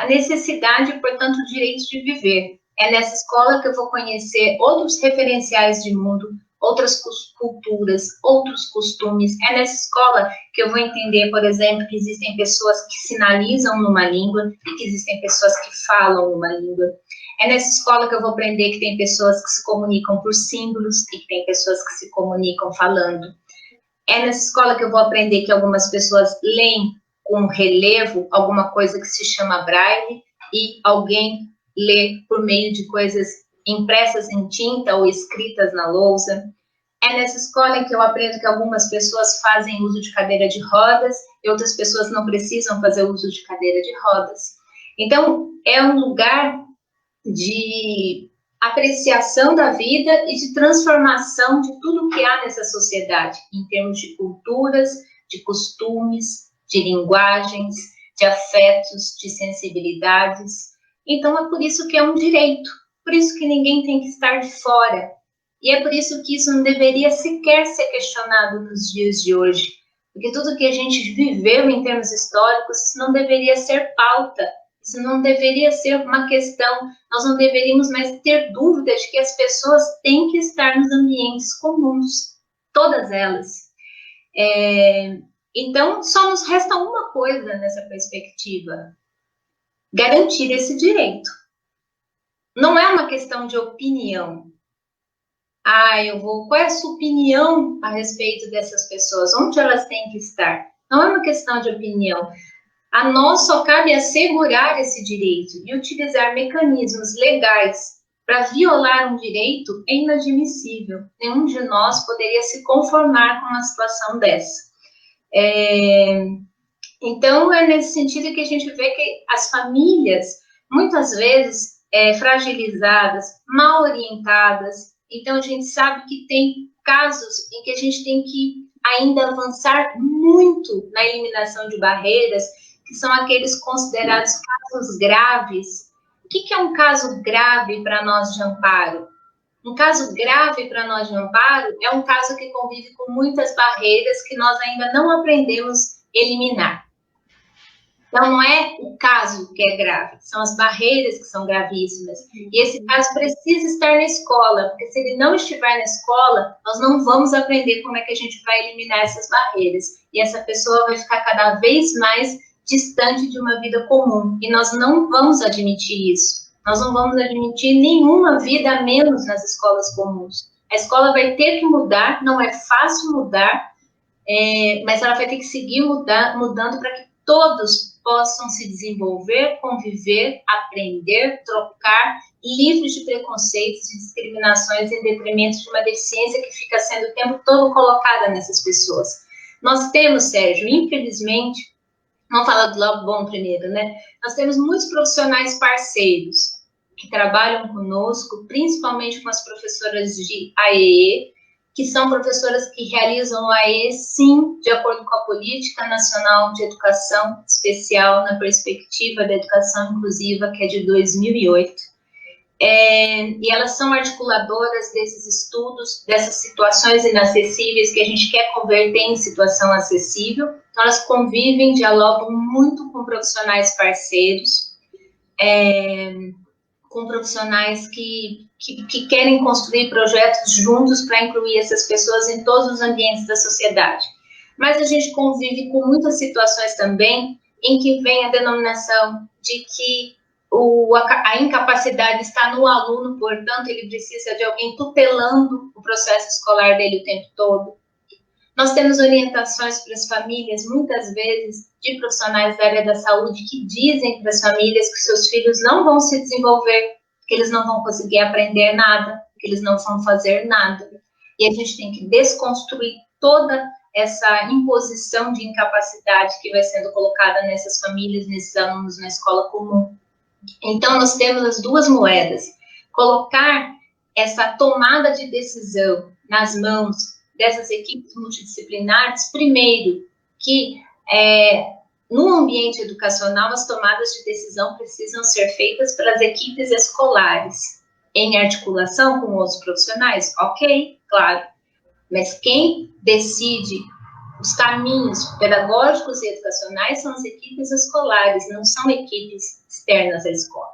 a necessidade, portanto, o direito de viver. É nessa escola que eu vou conhecer outros referenciais de mundo, outras culturas, outros costumes. É nessa escola que eu vou entender, por exemplo, que existem pessoas que sinalizam numa língua e que existem pessoas que falam numa língua. É nessa escola que eu vou aprender que tem pessoas que se comunicam por símbolos e que tem pessoas que se comunicam falando. É nessa escola que eu vou aprender que algumas pessoas leem com relevo alguma coisa que se chama braille e alguém lê por meio de coisas impressas em tinta ou escritas na lousa. É nessa escola que eu aprendo que algumas pessoas fazem uso de cadeira de rodas e outras pessoas não precisam fazer uso de cadeira de rodas. Então, é um lugar de apreciação da vida e de transformação de tudo que há nessa sociedade, em termos de culturas, de costumes, de linguagens, de afetos, de sensibilidades. Então, é por isso que é um direito, por isso que ninguém tem que estar de fora. E é por isso que isso não deveria sequer ser questionado nos dias de hoje, porque tudo que a gente viveu em termos históricos, isso não deveria ser pauta, isso não deveria ser uma questão, nós não deveríamos mais ter dúvida de que as pessoas têm que estar nos ambientes comuns, todas elas. Então, só nos resta uma coisa nessa perspectiva: garantir esse direito. Não é uma questão de opinião. Qual é a sua opinião a respeito dessas pessoas? Onde elas têm que estar? Não é uma questão de opinião. A nós só cabe assegurar esse direito e utilizar mecanismos legais para violar um direito é inadmissível. Nenhum de nós poderia se conformar com uma situação dessa. Então, é nesse sentido que a gente vê que as famílias, muitas vezes, fragilizadas, mal orientadas. Então, a gente sabe que tem casos em que a gente tem que ainda avançar muito na eliminação de barreiras, que são aqueles considerados casos graves. O que é um caso grave para nós de amparo? Um caso grave para nós de amparo é um caso que convive com muitas barreiras que nós ainda não aprendemos a eliminar. Então, não é o caso que é grave, são as barreiras que são gravíssimas. E esse caso precisa estar na escola, porque se ele não estiver na escola, nós não vamos aprender como é que a gente vai eliminar essas barreiras. E essa pessoa vai ficar cada vez mais distante de uma vida comum. E nós não vamos admitir isso. Nós não vamos admitir nenhuma vida a menos nas escolas comuns. A escola vai ter que mudar, não é fácil mudar, mas ela vai ter que seguir mudando para que todos possam se desenvolver, conviver, aprender, trocar, livres de preconceitos e discriminações em detrimento de uma deficiência que fica sendo o tempo todo colocada nessas pessoas. Nós temos, Sérgio, infelizmente, vamos falar do lado bom primeiro, né? Nós temos muitos profissionais parceiros que trabalham conosco, principalmente com as professoras de AEE, que são professoras que realizam o AE, sim, de acordo com a Política Nacional de Educação Especial na perspectiva da educação inclusiva, que é de 2008. e elas são articuladoras desses estudos, dessas situações inacessíveis que a gente quer converter em situação acessível. Então, elas convivem, dialogam muito com profissionais parceiros, com profissionais que querem construir projetos juntos para incluir essas pessoas em todos os ambientes da sociedade. Mas a gente convive com muitas situações também em que vem a denominação de que a incapacidade está no aluno, portanto, ele precisa de alguém tutelando o processo escolar dele o tempo todo. Nós temos orientações para as famílias, muitas vezes, de profissionais da área da saúde que dizem para as famílias que seus filhos não vão se desenvolver, que eles não vão conseguir aprender nada, que eles não vão fazer nada. E a gente tem que desconstruir toda essa imposição de incapacidade que vai sendo colocada nessas famílias, nesses alunos na escola comum. Então, nós temos as duas moedas. Colocar essa tomada de decisão nas mãos dessas equipes multidisciplinares, primeiro, que no ambiente educacional as tomadas de decisão precisam ser feitas pelas equipes escolares, em articulação com outros profissionais, ok, claro, mas quem decide os caminhos pedagógicos e educacionais são as equipes escolares, não são equipes externas à escola.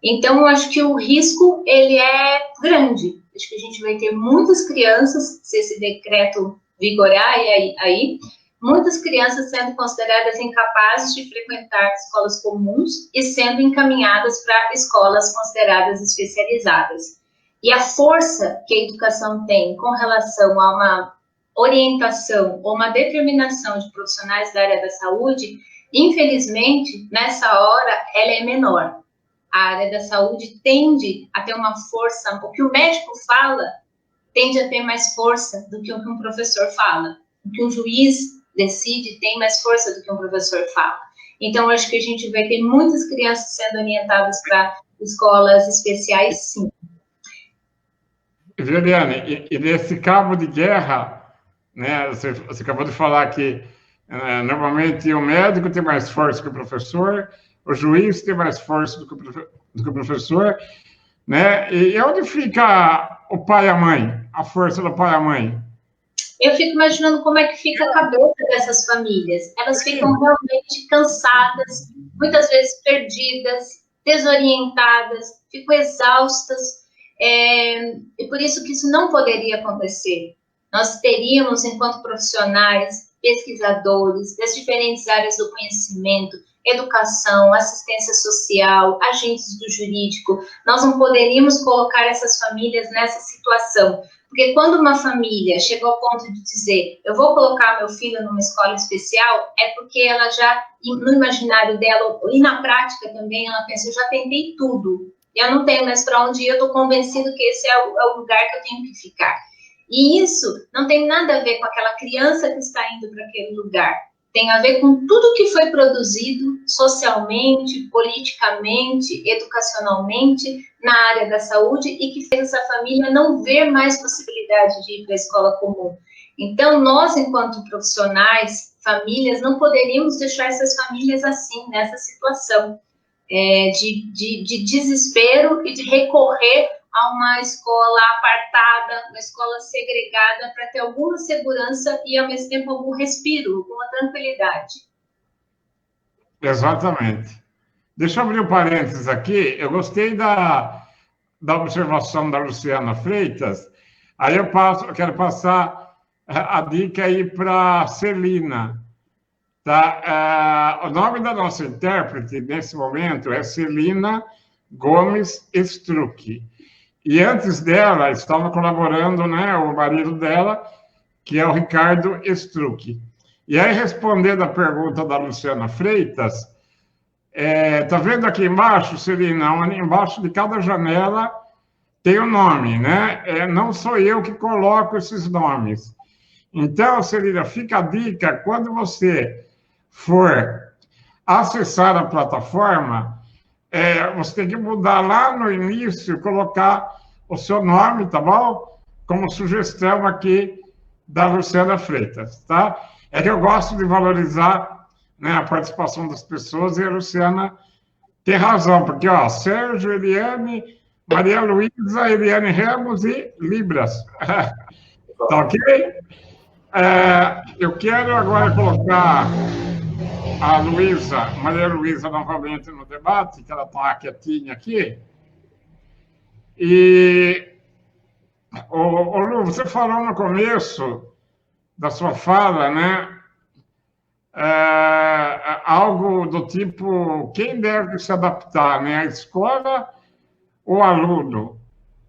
Então, eu acho que o risco, ele é grande. Acho que a gente vai ter muitas crianças, se esse decreto vigorar, e aí muitas crianças sendo consideradas incapazes de frequentar escolas comuns e sendo encaminhadas para escolas consideradas especializadas. E a força que a educação tem com relação a uma orientação ou uma determinação de profissionais da área da saúde, infelizmente, nessa hora, ela é menor. A área da saúde tende a ter uma força, o que o médico fala tende a ter mais força do que o que um professor fala. O que um juiz decide tem mais força do que um professor fala. Então, eu acho que a gente vai ter muitas crianças sendo orientadas para escolas especiais, sim. Juliane, e nesse cabo de guerra, né, você acabou de falar que normalmente o médico tem mais força que o professor, o juiz tem mais força do que o professor, né? E onde fica o pai e a mãe, a força do pai e a mãe? Eu fico imaginando como é que fica a cabeça dessas famílias. Elas ficam realmente cansadas, muitas vezes perdidas, desorientadas, ficam exaustas, e por isso que isso não poderia acontecer. Nós teríamos, enquanto profissionais, pesquisadores das diferentes áreas do conhecimento, educação, assistência social, agentes do jurídico, nós não poderíamos colocar essas famílias nessa situação. Porque quando uma família chega ao ponto de dizer, eu vou colocar meu filho numa escola especial, é porque ela já, no imaginário dela, e na prática também, ela pensa, eu já tentei tudo, eu não tenho mais para onde ir, eu estou convencido que esse é o lugar que eu tenho que ficar. E isso não tem nada a ver com aquela criança que está indo para aquele lugar. Tem a ver com tudo que foi produzido socialmente, politicamente, educacionalmente, na área da saúde e que fez essa família não ver mais possibilidade de ir para a escola comum. Então, nós, enquanto profissionais, famílias, não poderíamos deixar essas famílias assim, nessa situação de desespero e de recorrer a uma escola apartada, uma escola segregada, para ter alguma segurança e, ao mesmo tempo, algum respiro, alguma tranquilidade. Exatamente. Deixa eu abrir um parênteses aqui. Eu gostei da observação da Luciana Freitas. Aí eu quero passar a dica aí para a Celina. Tá? O nome da nossa intérprete, nesse momento, é Celina Gomes Struck. E antes dela, estava colaborando, né, o marido dela, que é o Ricardo Struck. E aí, respondendo a pergunta da Luciana Freitas, tá vendo aqui embaixo, Celina? Embaixo de cada janela tem o nome, né? Não sou eu que coloco esses nomes. Então, Celina, fica a dica, quando você for acessar a plataforma, você tem que mudar lá no início, colocar o seu nome, tá bom? Como sugestão aqui da Luciana Freitas, tá? É que eu gosto de valorizar, né, a participação das pessoas e a Luciana tem razão, porque, ó, Sérgio, Eliane, Maria Luísa, Eliane Ramos e Libras. Tá ok? Eu quero agora colocar a Maria Luísa novamente no debate, que ela está quietinha aqui. E, Lu, você falou no começo da sua fala, né? Algo do tipo, quem deve se adaptar, né? A escola ou o aluno,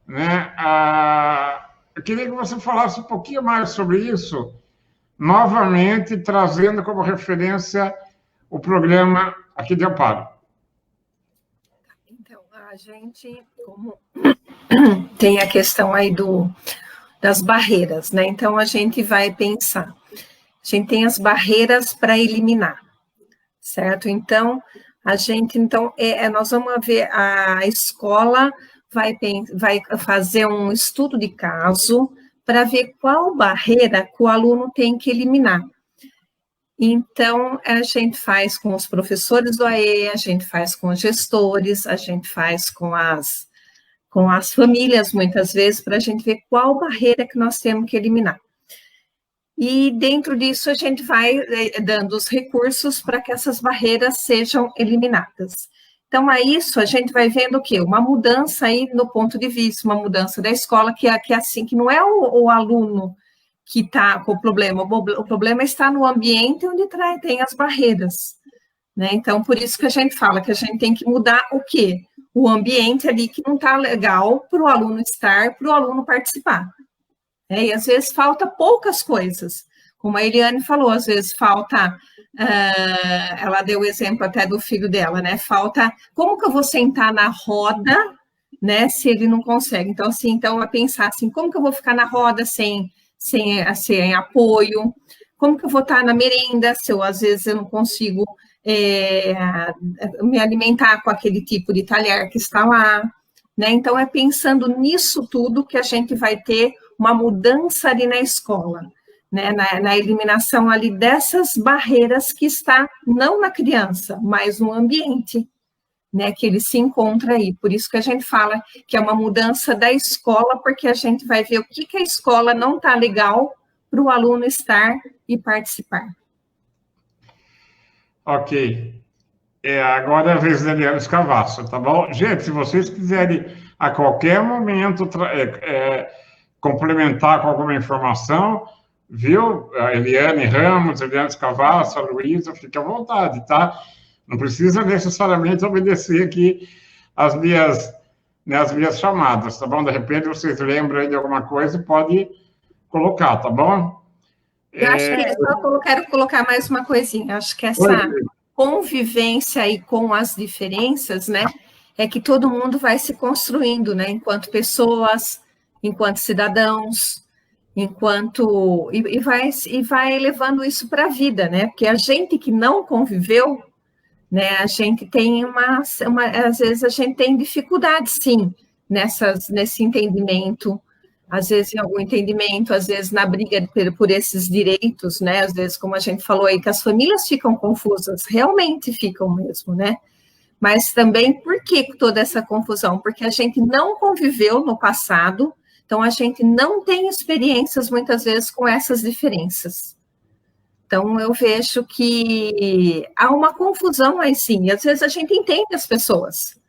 né? Eu queria que você falasse um pouquinho mais sobre isso, novamente trazendo como referência o programa aqui de Amparo. Então, a gente, como tem a questão aí das barreiras, né? Então, a gente vai pensar, a gente tem as barreiras para eliminar, certo? Então, nós vamos ver, a escola vai fazer um estudo de caso para ver qual barreira que o aluno tem que eliminar. Então, a gente faz com os professores do AE, a gente faz com os gestores, a gente faz com as famílias, muitas vezes, para a gente ver qual barreira que nós temos que eliminar. E dentro disso, a gente vai dando os recursos para que essas barreiras sejam eliminadas. Então, a isso, a gente vai vendo o quê? Uma mudança aí no ponto de vista, uma mudança da escola, que é assim, que não é o aluno que está com o problema está no ambiente onde tem as barreiras, né? Então, por isso que a gente fala que a gente tem que mudar o quê? O ambiente ali que não está legal para o aluno estar, para o aluno participar. E às vezes falta poucas coisas, como a Eliane falou, às vezes falta, ela deu o exemplo até do filho dela, né? Falta, como que eu vou sentar na roda, né, se ele não consegue? Então, assim, a pensar assim, como que eu vou ficar na roda sem apoio? Como que eu vou estar na merenda se às vezes eu não consigo me alimentar com aquele tipo de talher que está lá, né? Então, é pensando nisso tudo que a gente vai ter uma mudança ali na escola, né? Na eliminação ali dessas barreiras que está não na criança, mas no ambiente, né, que ele se encontra aí. Por isso que a gente fala que é uma mudança da escola, porque a gente vai ver o que a escola não está legal para o aluno estar e participar. Ok. Agora é a vez da Eliane Escavasso, tá bom? Gente, se vocês quiserem a qualquer momento complementar com alguma informação, viu? A Eliane Ramos, a Eliane Escavasso, a Luísa, fique à vontade, tá? Não precisa necessariamente obedecer aqui as minhas chamadas, tá bom? De repente vocês lembram de alguma coisa, pode colocar, tá bom? Eu acho que eu quero colocar mais uma coisinha. Acho que essa convivência aí com as diferenças, né, é que todo mundo vai se construindo, né, enquanto pessoas, enquanto cidadãos, e vai levando isso para a vida, né? Porque a gente que não conviveu, né, a gente tem às vezes a gente tem dificuldade, sim, nesse entendimento, às vezes em algum entendimento, às vezes na briga por esses direitos, né? Às vezes, como a gente falou aí, que as famílias ficam confusas, realmente ficam mesmo, né? Mas também, por que toda essa confusão? Porque a gente não conviveu no passado, então a gente não tem experiências, muitas vezes, com essas diferenças. Então, eu vejo que há uma confusão aí, sim, e às vezes a gente entende as pessoas,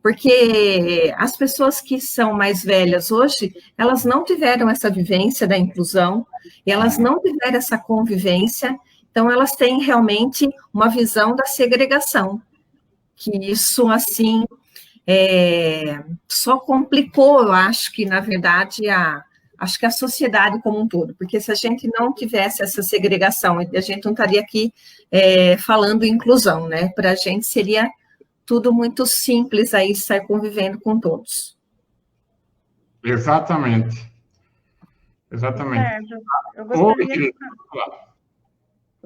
porque as pessoas que são mais velhas hoje, elas não tiveram essa vivência da inclusão, e elas não tiveram essa convivência, então elas têm realmente uma visão da segregação, que isso, assim, só complicou, eu acho que, na verdade, acho que a sociedade como um todo, porque se a gente não tivesse essa segregação, a gente não estaria aqui falando inclusão, né? Para a gente seria tudo muito simples aí, sair convivendo com todos. Exatamente. Sérgio, eu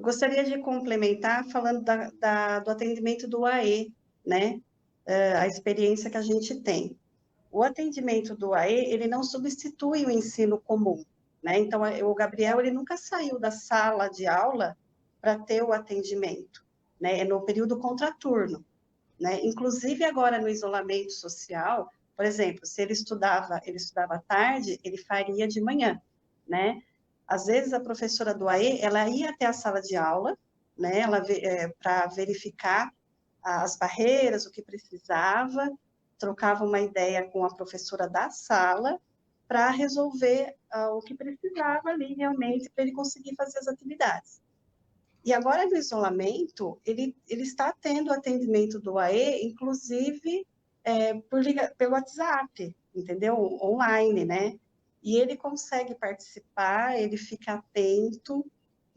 gostaria de complementar falando do atendimento do AE, né? A experiência que a gente tem. O atendimento do AE, ele não substitui o ensino comum, né? Então, o Gabriel, ele nunca saiu da sala de aula para ter o atendimento, né? É no período contraturno, né? Inclusive, agora no isolamento social, Por exemplo, se ele estudava à tarde, ele faria de manhã, né? Às vezes, a professora do AE, ela ia até a sala de aula, né, para verificar as barreiras, o que precisava, trocava uma ideia com a professora da sala para resolver o que precisava ali realmente para ele conseguir fazer as atividades. E agora, no isolamento, ele está tendo atendimento do AE, inclusive pelo WhatsApp, entendeu? Online, né? E ele consegue participar, ele fica atento,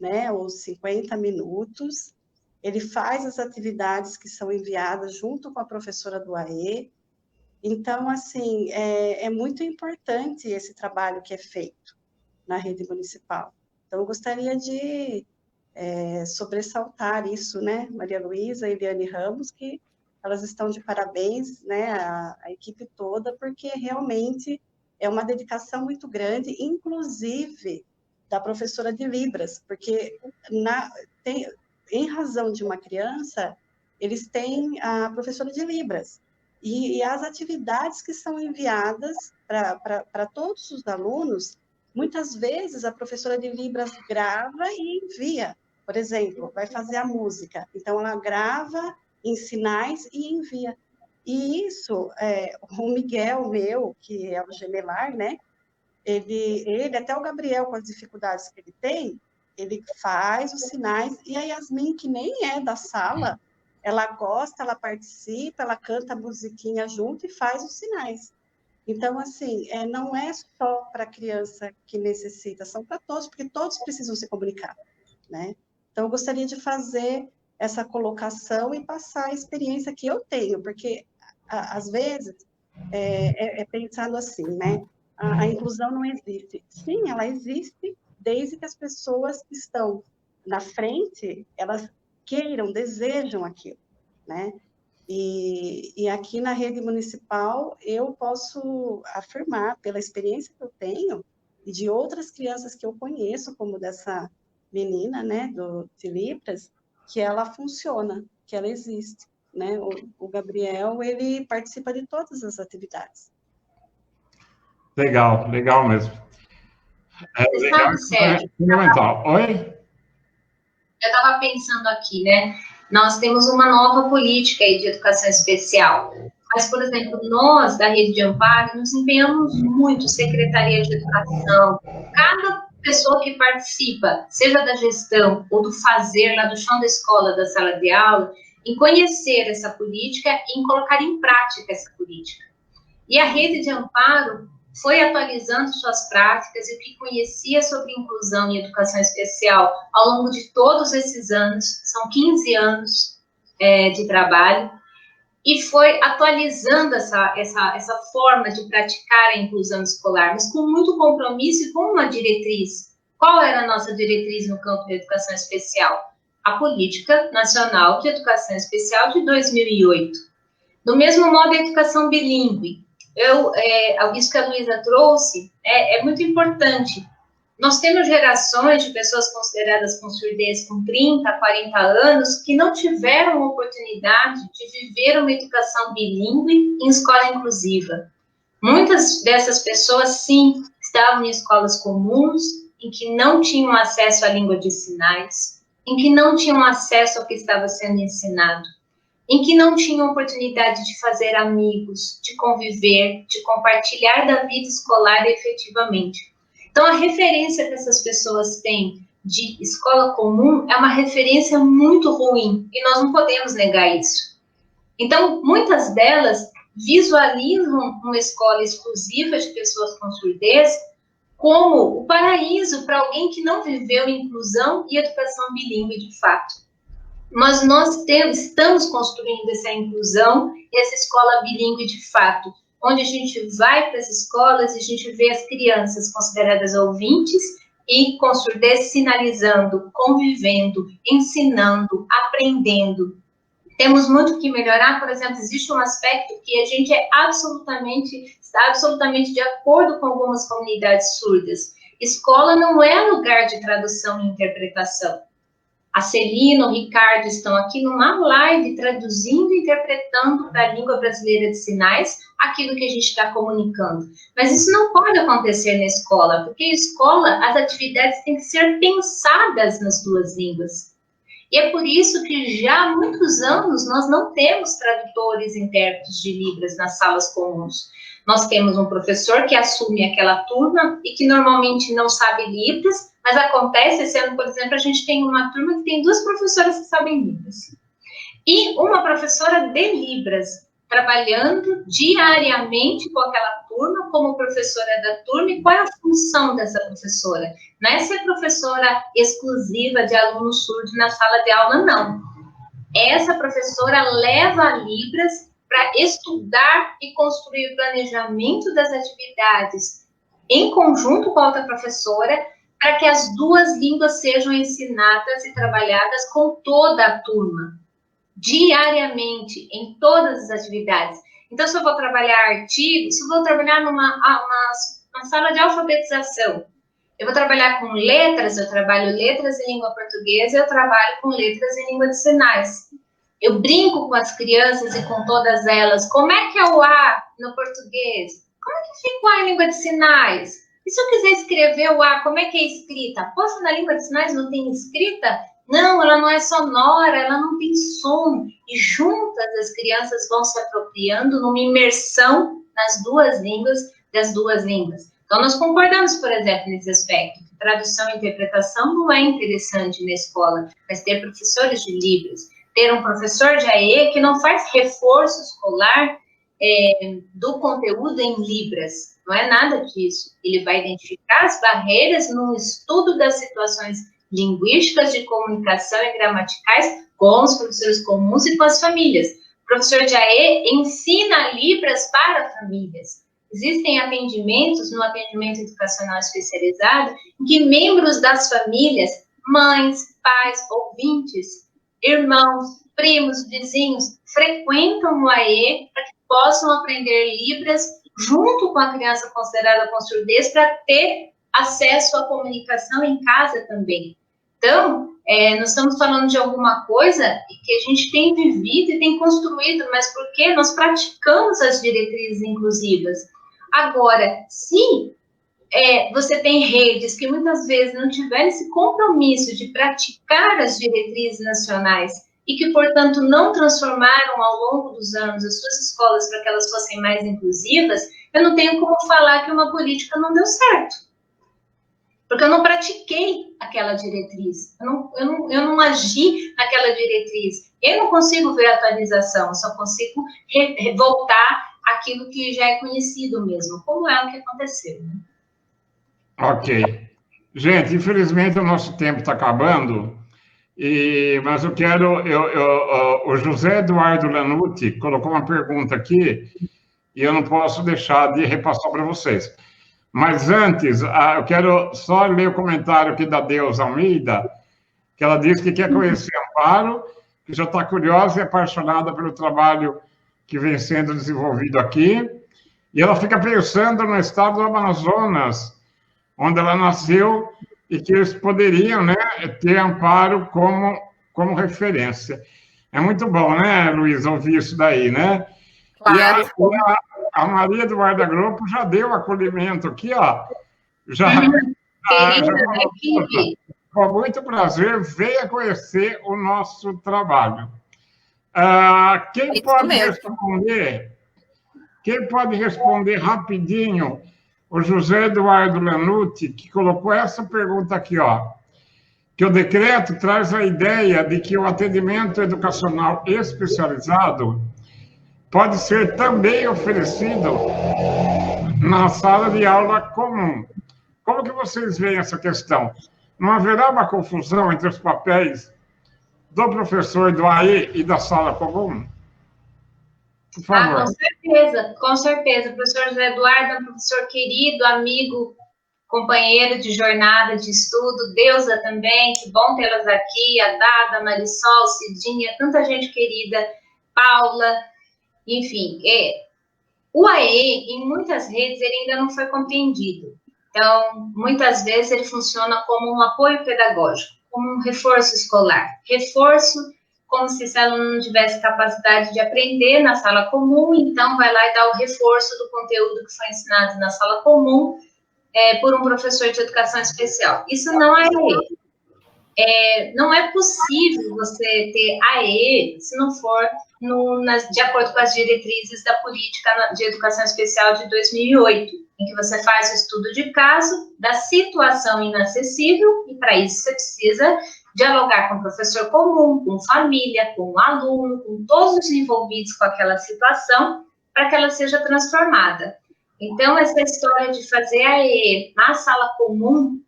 né, os 50 minutos, ele faz as atividades que são enviadas junto com a professora do AE. Então, assim, é muito importante esse trabalho que é feito na rede municipal. Então, eu gostaria de sobressaltar isso, né, Maria Luísa e Eliane Ramos, que elas estão de parabéns, né, a equipe toda, porque realmente é uma dedicação muito grande, inclusive da professora de Libras, porque em razão de uma criança, eles têm a professora de Libras, e as atividades que são enviadas para todos os alunos, muitas vezes a professora de Libras grava e envia. Por exemplo, vai fazer a música, então ela grava em sinais e envia. E isso, o Miguel, meu, que é o gemelar, né? Ele, até o Gabriel, com as dificuldades que ele tem, ele faz os sinais, e a Yasmin, que nem é da sala, ela gosta, ela participa, ela canta a musiquinha junto e faz os sinais. Então, assim, não é só para a criança que necessita, são para todos, porque todos precisam se comunicar, né? Então, eu gostaria de fazer essa colocação e passar a experiência que eu tenho, porque, às vezes, pensando assim, né? A inclusão não existe. Sim, ela existe desde que as pessoas que estão na frente, elas queiram, desejam aquilo, né? E aqui na rede municipal, eu posso afirmar, pela experiência que eu tenho, e de outras crianças que eu conheço, como dessa menina, né, de Libras, que ela funciona, que ela existe, né? O Gabriel, ele participa de todas as atividades. Legal, legal mesmo. Você sabe, Sérgio? Fundamental. Oi? Eu estava pensando aqui, né? Nós temos uma nova política aí de educação especial. Mas, por exemplo, nós, da Rede de Amparo, nos empenhamos muito, Secretaria de Educação, cada pessoa que participa, seja da gestão ou do fazer lá do chão da escola, da sala de aula, em conhecer essa política e em colocar em prática essa política. E a Rede de Amparo foi atualizando suas práticas e o que conhecia sobre inclusão e educação especial ao longo de todos esses anos, são 15 anos de trabalho, e foi atualizando essa forma de praticar a inclusão escolar, mas com muito compromisso e com uma diretriz. Qual era a nossa diretriz no campo da educação especial? A Política Nacional de Educação Especial de 2008. Do mesmo modo, a educação bilíngue. Isso que a Luísa trouxe é muito importante. Nós temos gerações de pessoas consideradas com surdez com 30, 40 anos que não tiveram oportunidade de viver uma educação bilíngue em escola inclusiva. Muitas dessas pessoas, sim, estavam em escolas comuns, em que não tinham acesso à língua de sinais, em que não tinham acesso ao que estava sendo ensinado, em que não tinham oportunidade de fazer amigos, de conviver, de compartilhar da vida escolar efetivamente. Então, a referência que essas pessoas têm de escola comum é uma referência muito ruim, e nós não podemos negar isso. Então, muitas delas visualizam uma escola exclusiva de pessoas com surdez como o paraíso para alguém que não viveu inclusão e educação bilíngue de fato. Mas nós estamos construindo essa inclusão, essa escola bilíngue de fato, onde a gente vai para as escolas e a gente vê as crianças consideradas ouvintes e com surdez sinalizando, convivendo, ensinando, aprendendo. Temos muito que melhorar, por exemplo, existe um aspecto que a gente está absolutamente de acordo com algumas comunidades surdas. Escola não é lugar de tradução e interpretação. A Celina, o Ricardo estão aqui numa live traduzindo e interpretando para a língua brasileira de sinais aquilo que a gente está comunicando. Mas isso não pode acontecer na escola, porque na escola as atividades têm que ser pensadas nas duas línguas. E é por isso que já há muitos anos nós não temos tradutores e intérpretes de Libras nas salas comuns. Nós temos um professor que assume aquela turma e que normalmente não sabe Libras, mas acontece, esse ano, por exemplo, a gente tem uma turma que tem 2 professoras que sabem Libras. E uma professora de Libras, trabalhando diariamente com aquela turma, como professora da turma, e qual é a função dessa professora? Não é ser professora exclusiva de aluno surdo na sala de aula, não. Essa professora leva a Libras para estudar e construir o planejamento das atividades em conjunto com a outra professora, para que as duas línguas sejam ensinadas e trabalhadas com toda a turma, diariamente, em todas as atividades. Então, se eu vou trabalhar artigos, se eu vou trabalhar numa sala de alfabetização, eu vou trabalhar com letras, eu trabalho letras em língua portuguesa, eu trabalho com letras em língua de sinais. Eu brinco com as crianças e com todas elas. Como é que é o A no português? Como é que fica o A em língua de sinais? E se eu quiser escrever o A, como é que é escrita? Poxa, na língua de sinais não tem escrita? Não, ela não é sonora, ela não tem som. E juntas as crianças vão se apropriando numa imersão nas duas línguas, das duas línguas. Então, nós concordamos, por exemplo, nesse aspecto. Tradução e interpretação não é interessante na escola, mas ter professores de Libras, ter um professor de AE que não faz reforço escolar do conteúdo em Libras. Não é nada disso. Ele vai identificar as barreiras no estudo das situações linguísticas, de comunicação e gramaticais com os professores comuns e com as famílias. O professor de AE ensina Libras para famílias. Existem atendimentos, no atendimento educacional especializado, em que membros das famílias, mães, pais, ouvintes, irmãos, primos, vizinhos, frequentam o AE para que possam aprender Libras junto com a criança considerada com surdez para ter acesso à comunicação em casa também. Então, nós estamos falando de alguma coisa que a gente tem vivido e tem construído, mas porque nós praticamos as diretrizes inclusivas. Agora, se você tem redes que muitas vezes não tiveram esse compromisso de praticar as diretrizes nacionais e que, portanto, não transformaram ao longo dos anos as suas escolas para que elas fossem mais inclusivas, eu não tenho como falar que uma política não deu certo. Porque eu não pratiquei aquela diretriz, eu não agi naquela diretriz. Eu não consigo ver a atualização, eu só consigo voltar àquilo que já é conhecido mesmo, como é o que aconteceu. Né? Ok. Gente, infelizmente o nosso tempo está acabando, mas eu quero... o José Eduardo Lanucci colocou uma pergunta aqui e eu não posso deixar de repassar para vocês. Mas antes, eu quero só ler o comentário aqui da Deus Almeida, que ela diz que quer conhecer Amparo, que já está curiosa e apaixonada pelo trabalho que vem sendo desenvolvido aqui. E ela fica pensando no estado do Amazonas, onde ela nasceu, e que eles poderiam, né, ter Amparo como referência. É muito bom, né, Luiz, ouvir isso daí, né? Claro. E a Maria do Guarda-Grupo já deu acolhimento aqui, ó. Com muito prazer, venha conhecer o nosso trabalho. Quem pode responder rapidinho? O José Eduardo Lanucci, que colocou essa pergunta aqui, ó. Que o decreto traz a ideia de que o atendimento educacional especializado pode ser também oferecido na sala de aula comum. Como que vocês veem essa questão? Não haverá uma confusão entre os papéis do professor do AE e da sala comum? Por favor. Com certeza. O professor José Eduardo é um professor querido, amigo, companheiro de jornada de estudo, Deusa também, que bom tê-las aqui, a Dada, a Marisol, Cidinha, tanta gente querida, Paula... Enfim, o AE, em muitas redes, ele ainda não foi compreendido. Então, muitas vezes, ele funciona como um apoio pedagógico. como um reforço escolar. Reforço como se esse aluno não tivesse capacidade de aprender na sala comum, então vai lá e dá o reforço do conteúdo que foi ensinado na sala comum por um professor de educação especial. Isso não é AE. Não é possível você ter AE se não for de acordo com as diretrizes da política de educação especial de 2008, em que você faz o estudo de caso da situação inacessível, e para isso você precisa dialogar com o professor comum, com família, com o aluno, com todos os envolvidos com aquela situação, para que ela seja transformada. Então, essa história de fazer AE na sala comum,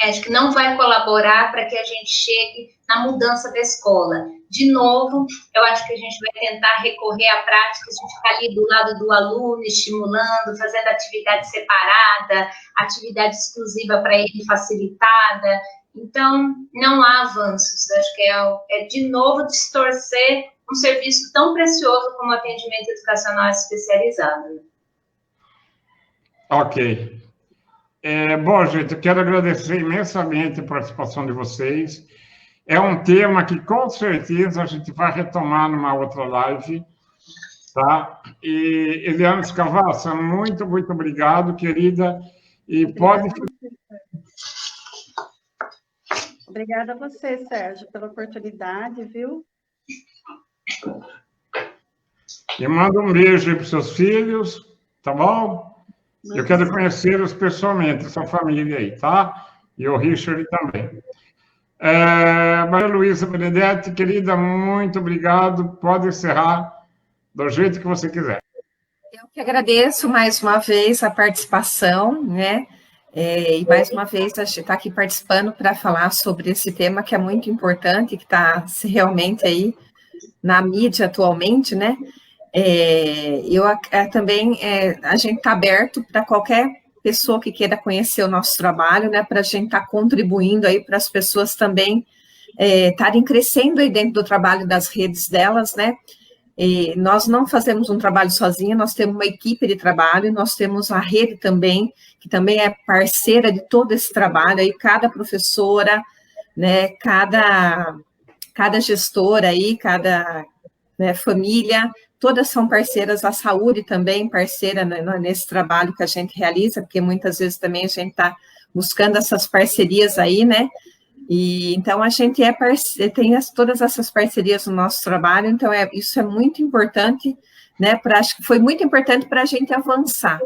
acho que não vai colaborar para que a gente chegue na mudança da escola. De novo, eu acho que a gente vai tentar recorrer à prática de ficar ali do lado do aluno, estimulando, fazendo atividade separada, atividade exclusiva para ele facilitada. Então, não há avanços. Acho que é de novo, distorcer um serviço tão precioso como o atendimento educacional especializado. Ok. Bom, gente, eu quero agradecer imensamente a participação de vocês. É um tema que, com certeza, a gente vai retomar numa outra live, tá? E, Eliane Scavassa, muito, muito obrigado, querida. E pode... Obrigada a você, Sérgio, pela oportunidade, viu? E manda um beijo aí para os seus filhos, tá bom? Eu quero conhecê-los pessoalmente, sua família aí, tá? E o Richard também. Maria Luísa Benedetti, querida, muito obrigado. Pode encerrar do jeito que você quiser. Eu que agradeço mais uma vez a participação, né? E mais uma vez a gente está aqui participando para falar sobre esse tema que é muito importante, que está realmente aí na mídia atualmente, né? Também a gente está aberto para qualquer pessoa que queira conhecer o nosso trabalho, né, para a gente estar contribuindo aí para as pessoas também estarem crescendo aí dentro do trabalho das redes delas, né. E nós não fazemos um trabalho sozinho, nós temos uma equipe de trabalho, nós temos a rede também, que também é parceira de todo esse trabalho, aí cada professora, né, cada gestora aí, cada família, todas são parceiras, a saúde também parceira nesse trabalho que a gente realiza, porque muitas vezes também a gente está buscando essas parcerias aí, né? E então a gente tem todas essas parcerias no nosso trabalho, então isso é muito importante, né? Acho que foi muito importante para a gente avançar,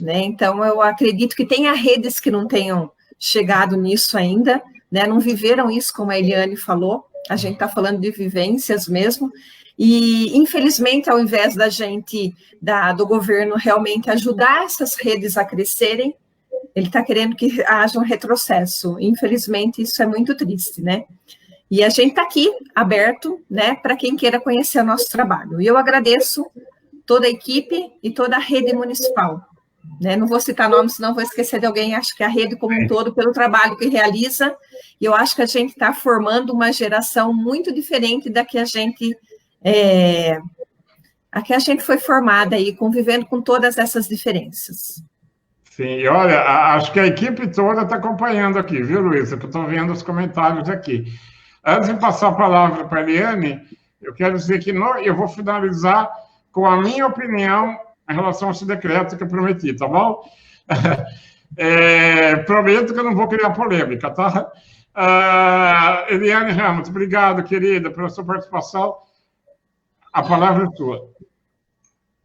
né? Então eu acredito que tenha redes que não tenham chegado nisso ainda, né? Não viveram isso, como a Eliane falou, a gente está falando de vivências mesmo. E, infelizmente, ao invés da gente, do governo, realmente ajudar essas redes a crescerem, ele está querendo que haja um retrocesso. Infelizmente, isso é muito triste, né? E a gente está aqui, aberto, né, para quem queira conhecer o nosso trabalho. E eu agradeço toda a equipe e toda a rede municipal, né? Não vou citar nomes, senão vou esquecer de alguém. Acho que a rede como um todo, pelo trabalho que realiza, e eu acho que a gente está formando uma geração muito diferente da que a gente... Aqui a gente foi formada aí, convivendo com todas essas diferenças. Sim, olha, acho que a equipe toda está acompanhando aqui, viu, Luísa? Que eu estou vendo os comentários aqui. Antes de passar a palavra para a Eliane, eu quero dizer que eu vou finalizar com a minha opinião em relação a esse decreto que eu prometi, tá bom? Prometo que eu não vou criar polêmica, tá? Eliane Ramos, obrigado, querida, pela sua participação. A palavra é sua.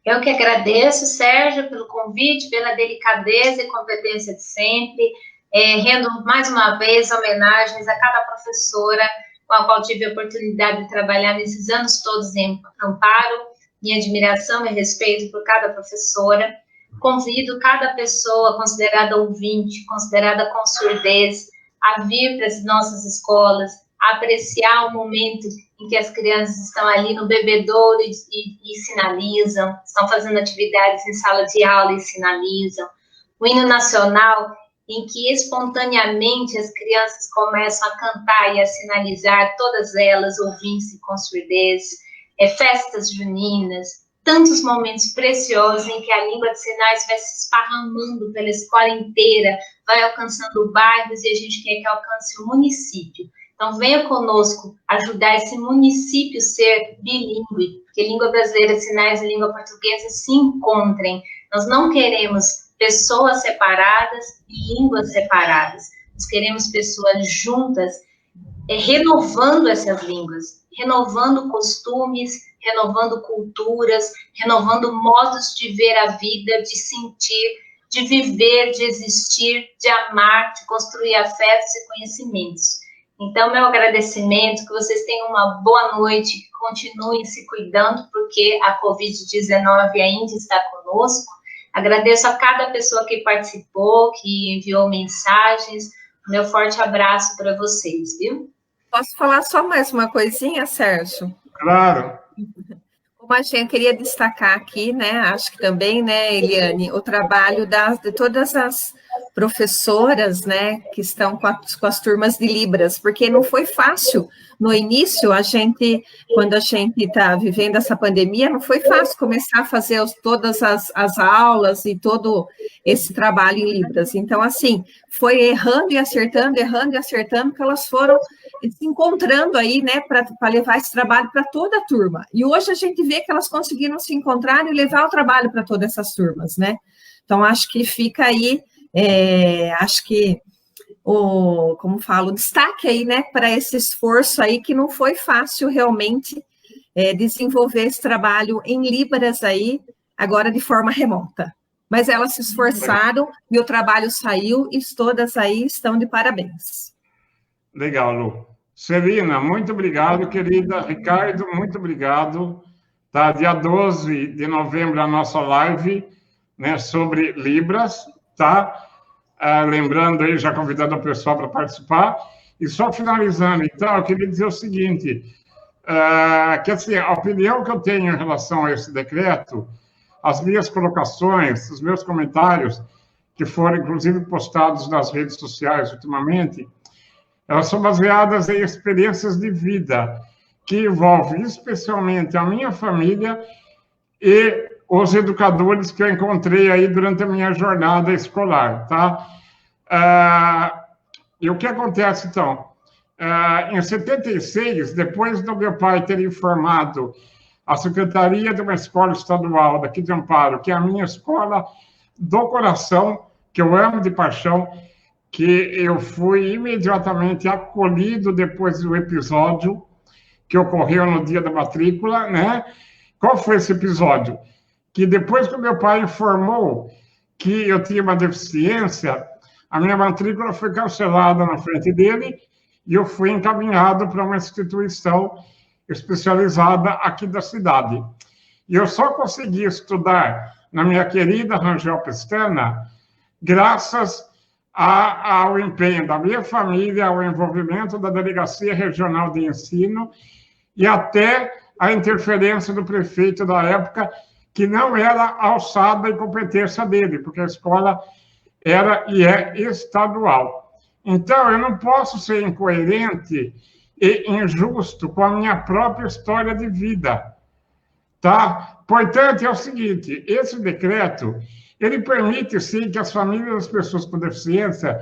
Eu que agradeço, Sérgio, pelo convite, pela delicadeza e competência de sempre. Rendo mais uma vez homenagens a cada professora com a qual tive a oportunidade de trabalhar nesses anos todos em Amparo. Minha admiração e respeito por cada professora. Convido cada pessoa considerada ouvinte, considerada com surdez, a vir para as nossas escolas, a apreciar o momento em que as crianças estão ali no bebedouro e sinalizam, estão fazendo atividades em sala de aula e sinalizam. O hino nacional, em que espontaneamente as crianças começam a cantar e a sinalizar, todas elas ouvindo-se com surdez, festas juninas, tantos momentos preciosos em que a língua de sinais vai se esparramando pela escola inteira, vai alcançando bairros e a gente quer que alcance o município. Então, venha conosco ajudar esse município a ser bilíngue, porque língua brasileira, sinais e língua portuguesa se encontrem. Nós não queremos pessoas separadas e línguas separadas. Nós queremos pessoas juntas, renovando essas línguas, renovando costumes, renovando culturas, renovando modos de ver a vida, de sentir, de viver, de existir, de amar, de construir afetos e conhecimentos. Então, meu agradecimento, que vocês tenham uma boa noite, que continuem se cuidando, porque a Covid-19 ainda está conosco. Agradeço a cada pessoa que participou, que enviou mensagens. Meu forte abraço para vocês, viu? Posso falar só mais uma coisinha, Sérgio? Claro. Como a gente queria destacar aqui, né, acho que também, né, Eliane, o trabalho de todas as professoras, né, que estão com as turmas de Libras, porque não foi fácil. No início, quando a gente está vivendo essa pandemia, não foi fácil começar a fazer todas as aulas e todo esse trabalho em Libras. Então, assim, foi errando e acertando, que elas foram se encontrando aí, né, para levar esse trabalho para toda a turma. E hoje a gente vê que elas conseguiram se encontrar e levar o trabalho para todas essas turmas, né? Então, acho que fica aí, acho que o destaque aí, né, para esse esforço aí, que não foi fácil realmente desenvolver esse trabalho em Libras aí, agora de forma remota. Mas elas se esforçaram e o trabalho saiu e todas aí estão de parabéns. Legal, Lu. Celina, muito obrigado, querida. Ricardo, muito obrigado. Tá, dia 12 de novembro, a nossa live, né, sobre Libras, tá? Lembrando aí, já convidando o pessoal para participar. E só finalizando, então, eu queria dizer o seguinte, que assim, a opinião que eu tenho em relação a esse decreto, as minhas colocações, os meus comentários, que foram, inclusive, postados nas redes sociais ultimamente, elas são baseadas em experiências de vida, que envolvem especialmente a minha família e os educadores que eu encontrei aí durante a minha jornada escolar, tá? E o que acontece, então? Em 76, depois do meu pai ter informado a secretaria de uma escola estadual daqui de Amparo, que é a minha escola do coração, que eu amo de paixão, que eu fui imediatamente acolhido depois do episódio que ocorreu no dia da matrícula, né? Qual foi esse episódio? Que depois que o meu pai informou que eu tinha uma deficiência, a minha matrícula foi cancelada na frente dele e eu fui encaminhado para uma instituição especializada aqui da cidade. E eu só consegui estudar na minha querida Rangel Pestana graças ao empenho da minha família, ao envolvimento da Delegacia Regional de Ensino e até a interferência do prefeito da época, que não era alçada em competência dele, porque a escola era e é estadual. Então, eu não posso ser incoerente e injusto com a minha própria história de vida, tá? Portanto, é o seguinte, esse decreto, ele permite, sim, que as famílias das pessoas com deficiência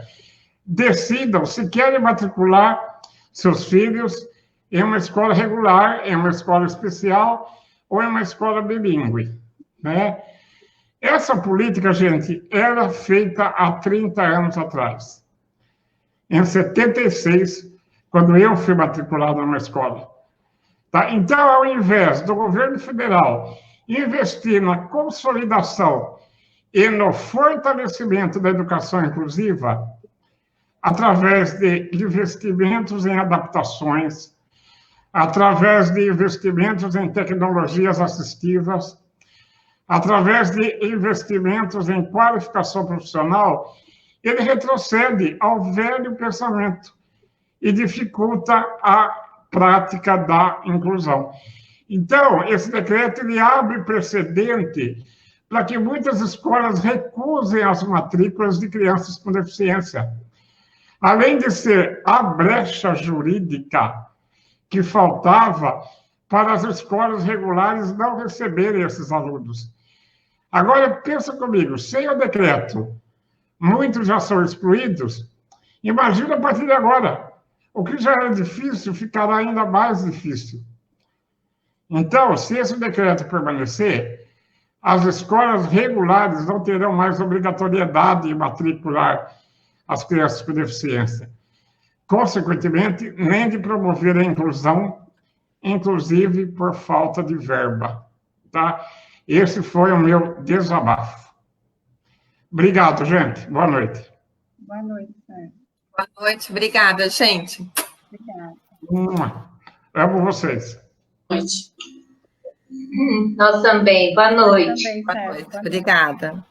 decidam se querem matricular seus filhos em uma escola regular, em uma escola especial ou em uma escola bilíngue, né? Essa política, gente, era feita há 30 anos atrás. Em 76, quando eu fui matriculado numa escola. Tá? Então, ao invés do governo federal investir na consolidação e no fortalecimento da educação inclusiva, através de investimentos em adaptações, através de investimentos em tecnologias assistivas, através de investimentos em qualificação profissional, ele retrocede ao velho pensamento e dificulta a prática da inclusão. Então, esse decreto ele abre precedente para que muitas escolas recusem as matrículas de crianças com deficiência. Além de ser a brecha jurídica que faltava para as escolas regulares não receberem esses alunos. Agora, pensa comigo, sem o decreto, muitos já são excluídos. Imagina a partir de agora. O que já era difícil ficará ainda mais difícil. Então, se esse decreto permanecer, as escolas regulares não terão mais obrigatoriedade de matricular as crianças com deficiência. Consequentemente, nem de promover a inclusão, inclusive por falta de verba. Tá? Esse foi o meu desabafo. Obrigado, gente. Boa noite. Boa noite, Sérgio. Boa noite, obrigada, gente. Obrigada. Amo vocês. Boa noite. Nós também. Boa noite. Também, Boa Sérgio. noite, obrigada.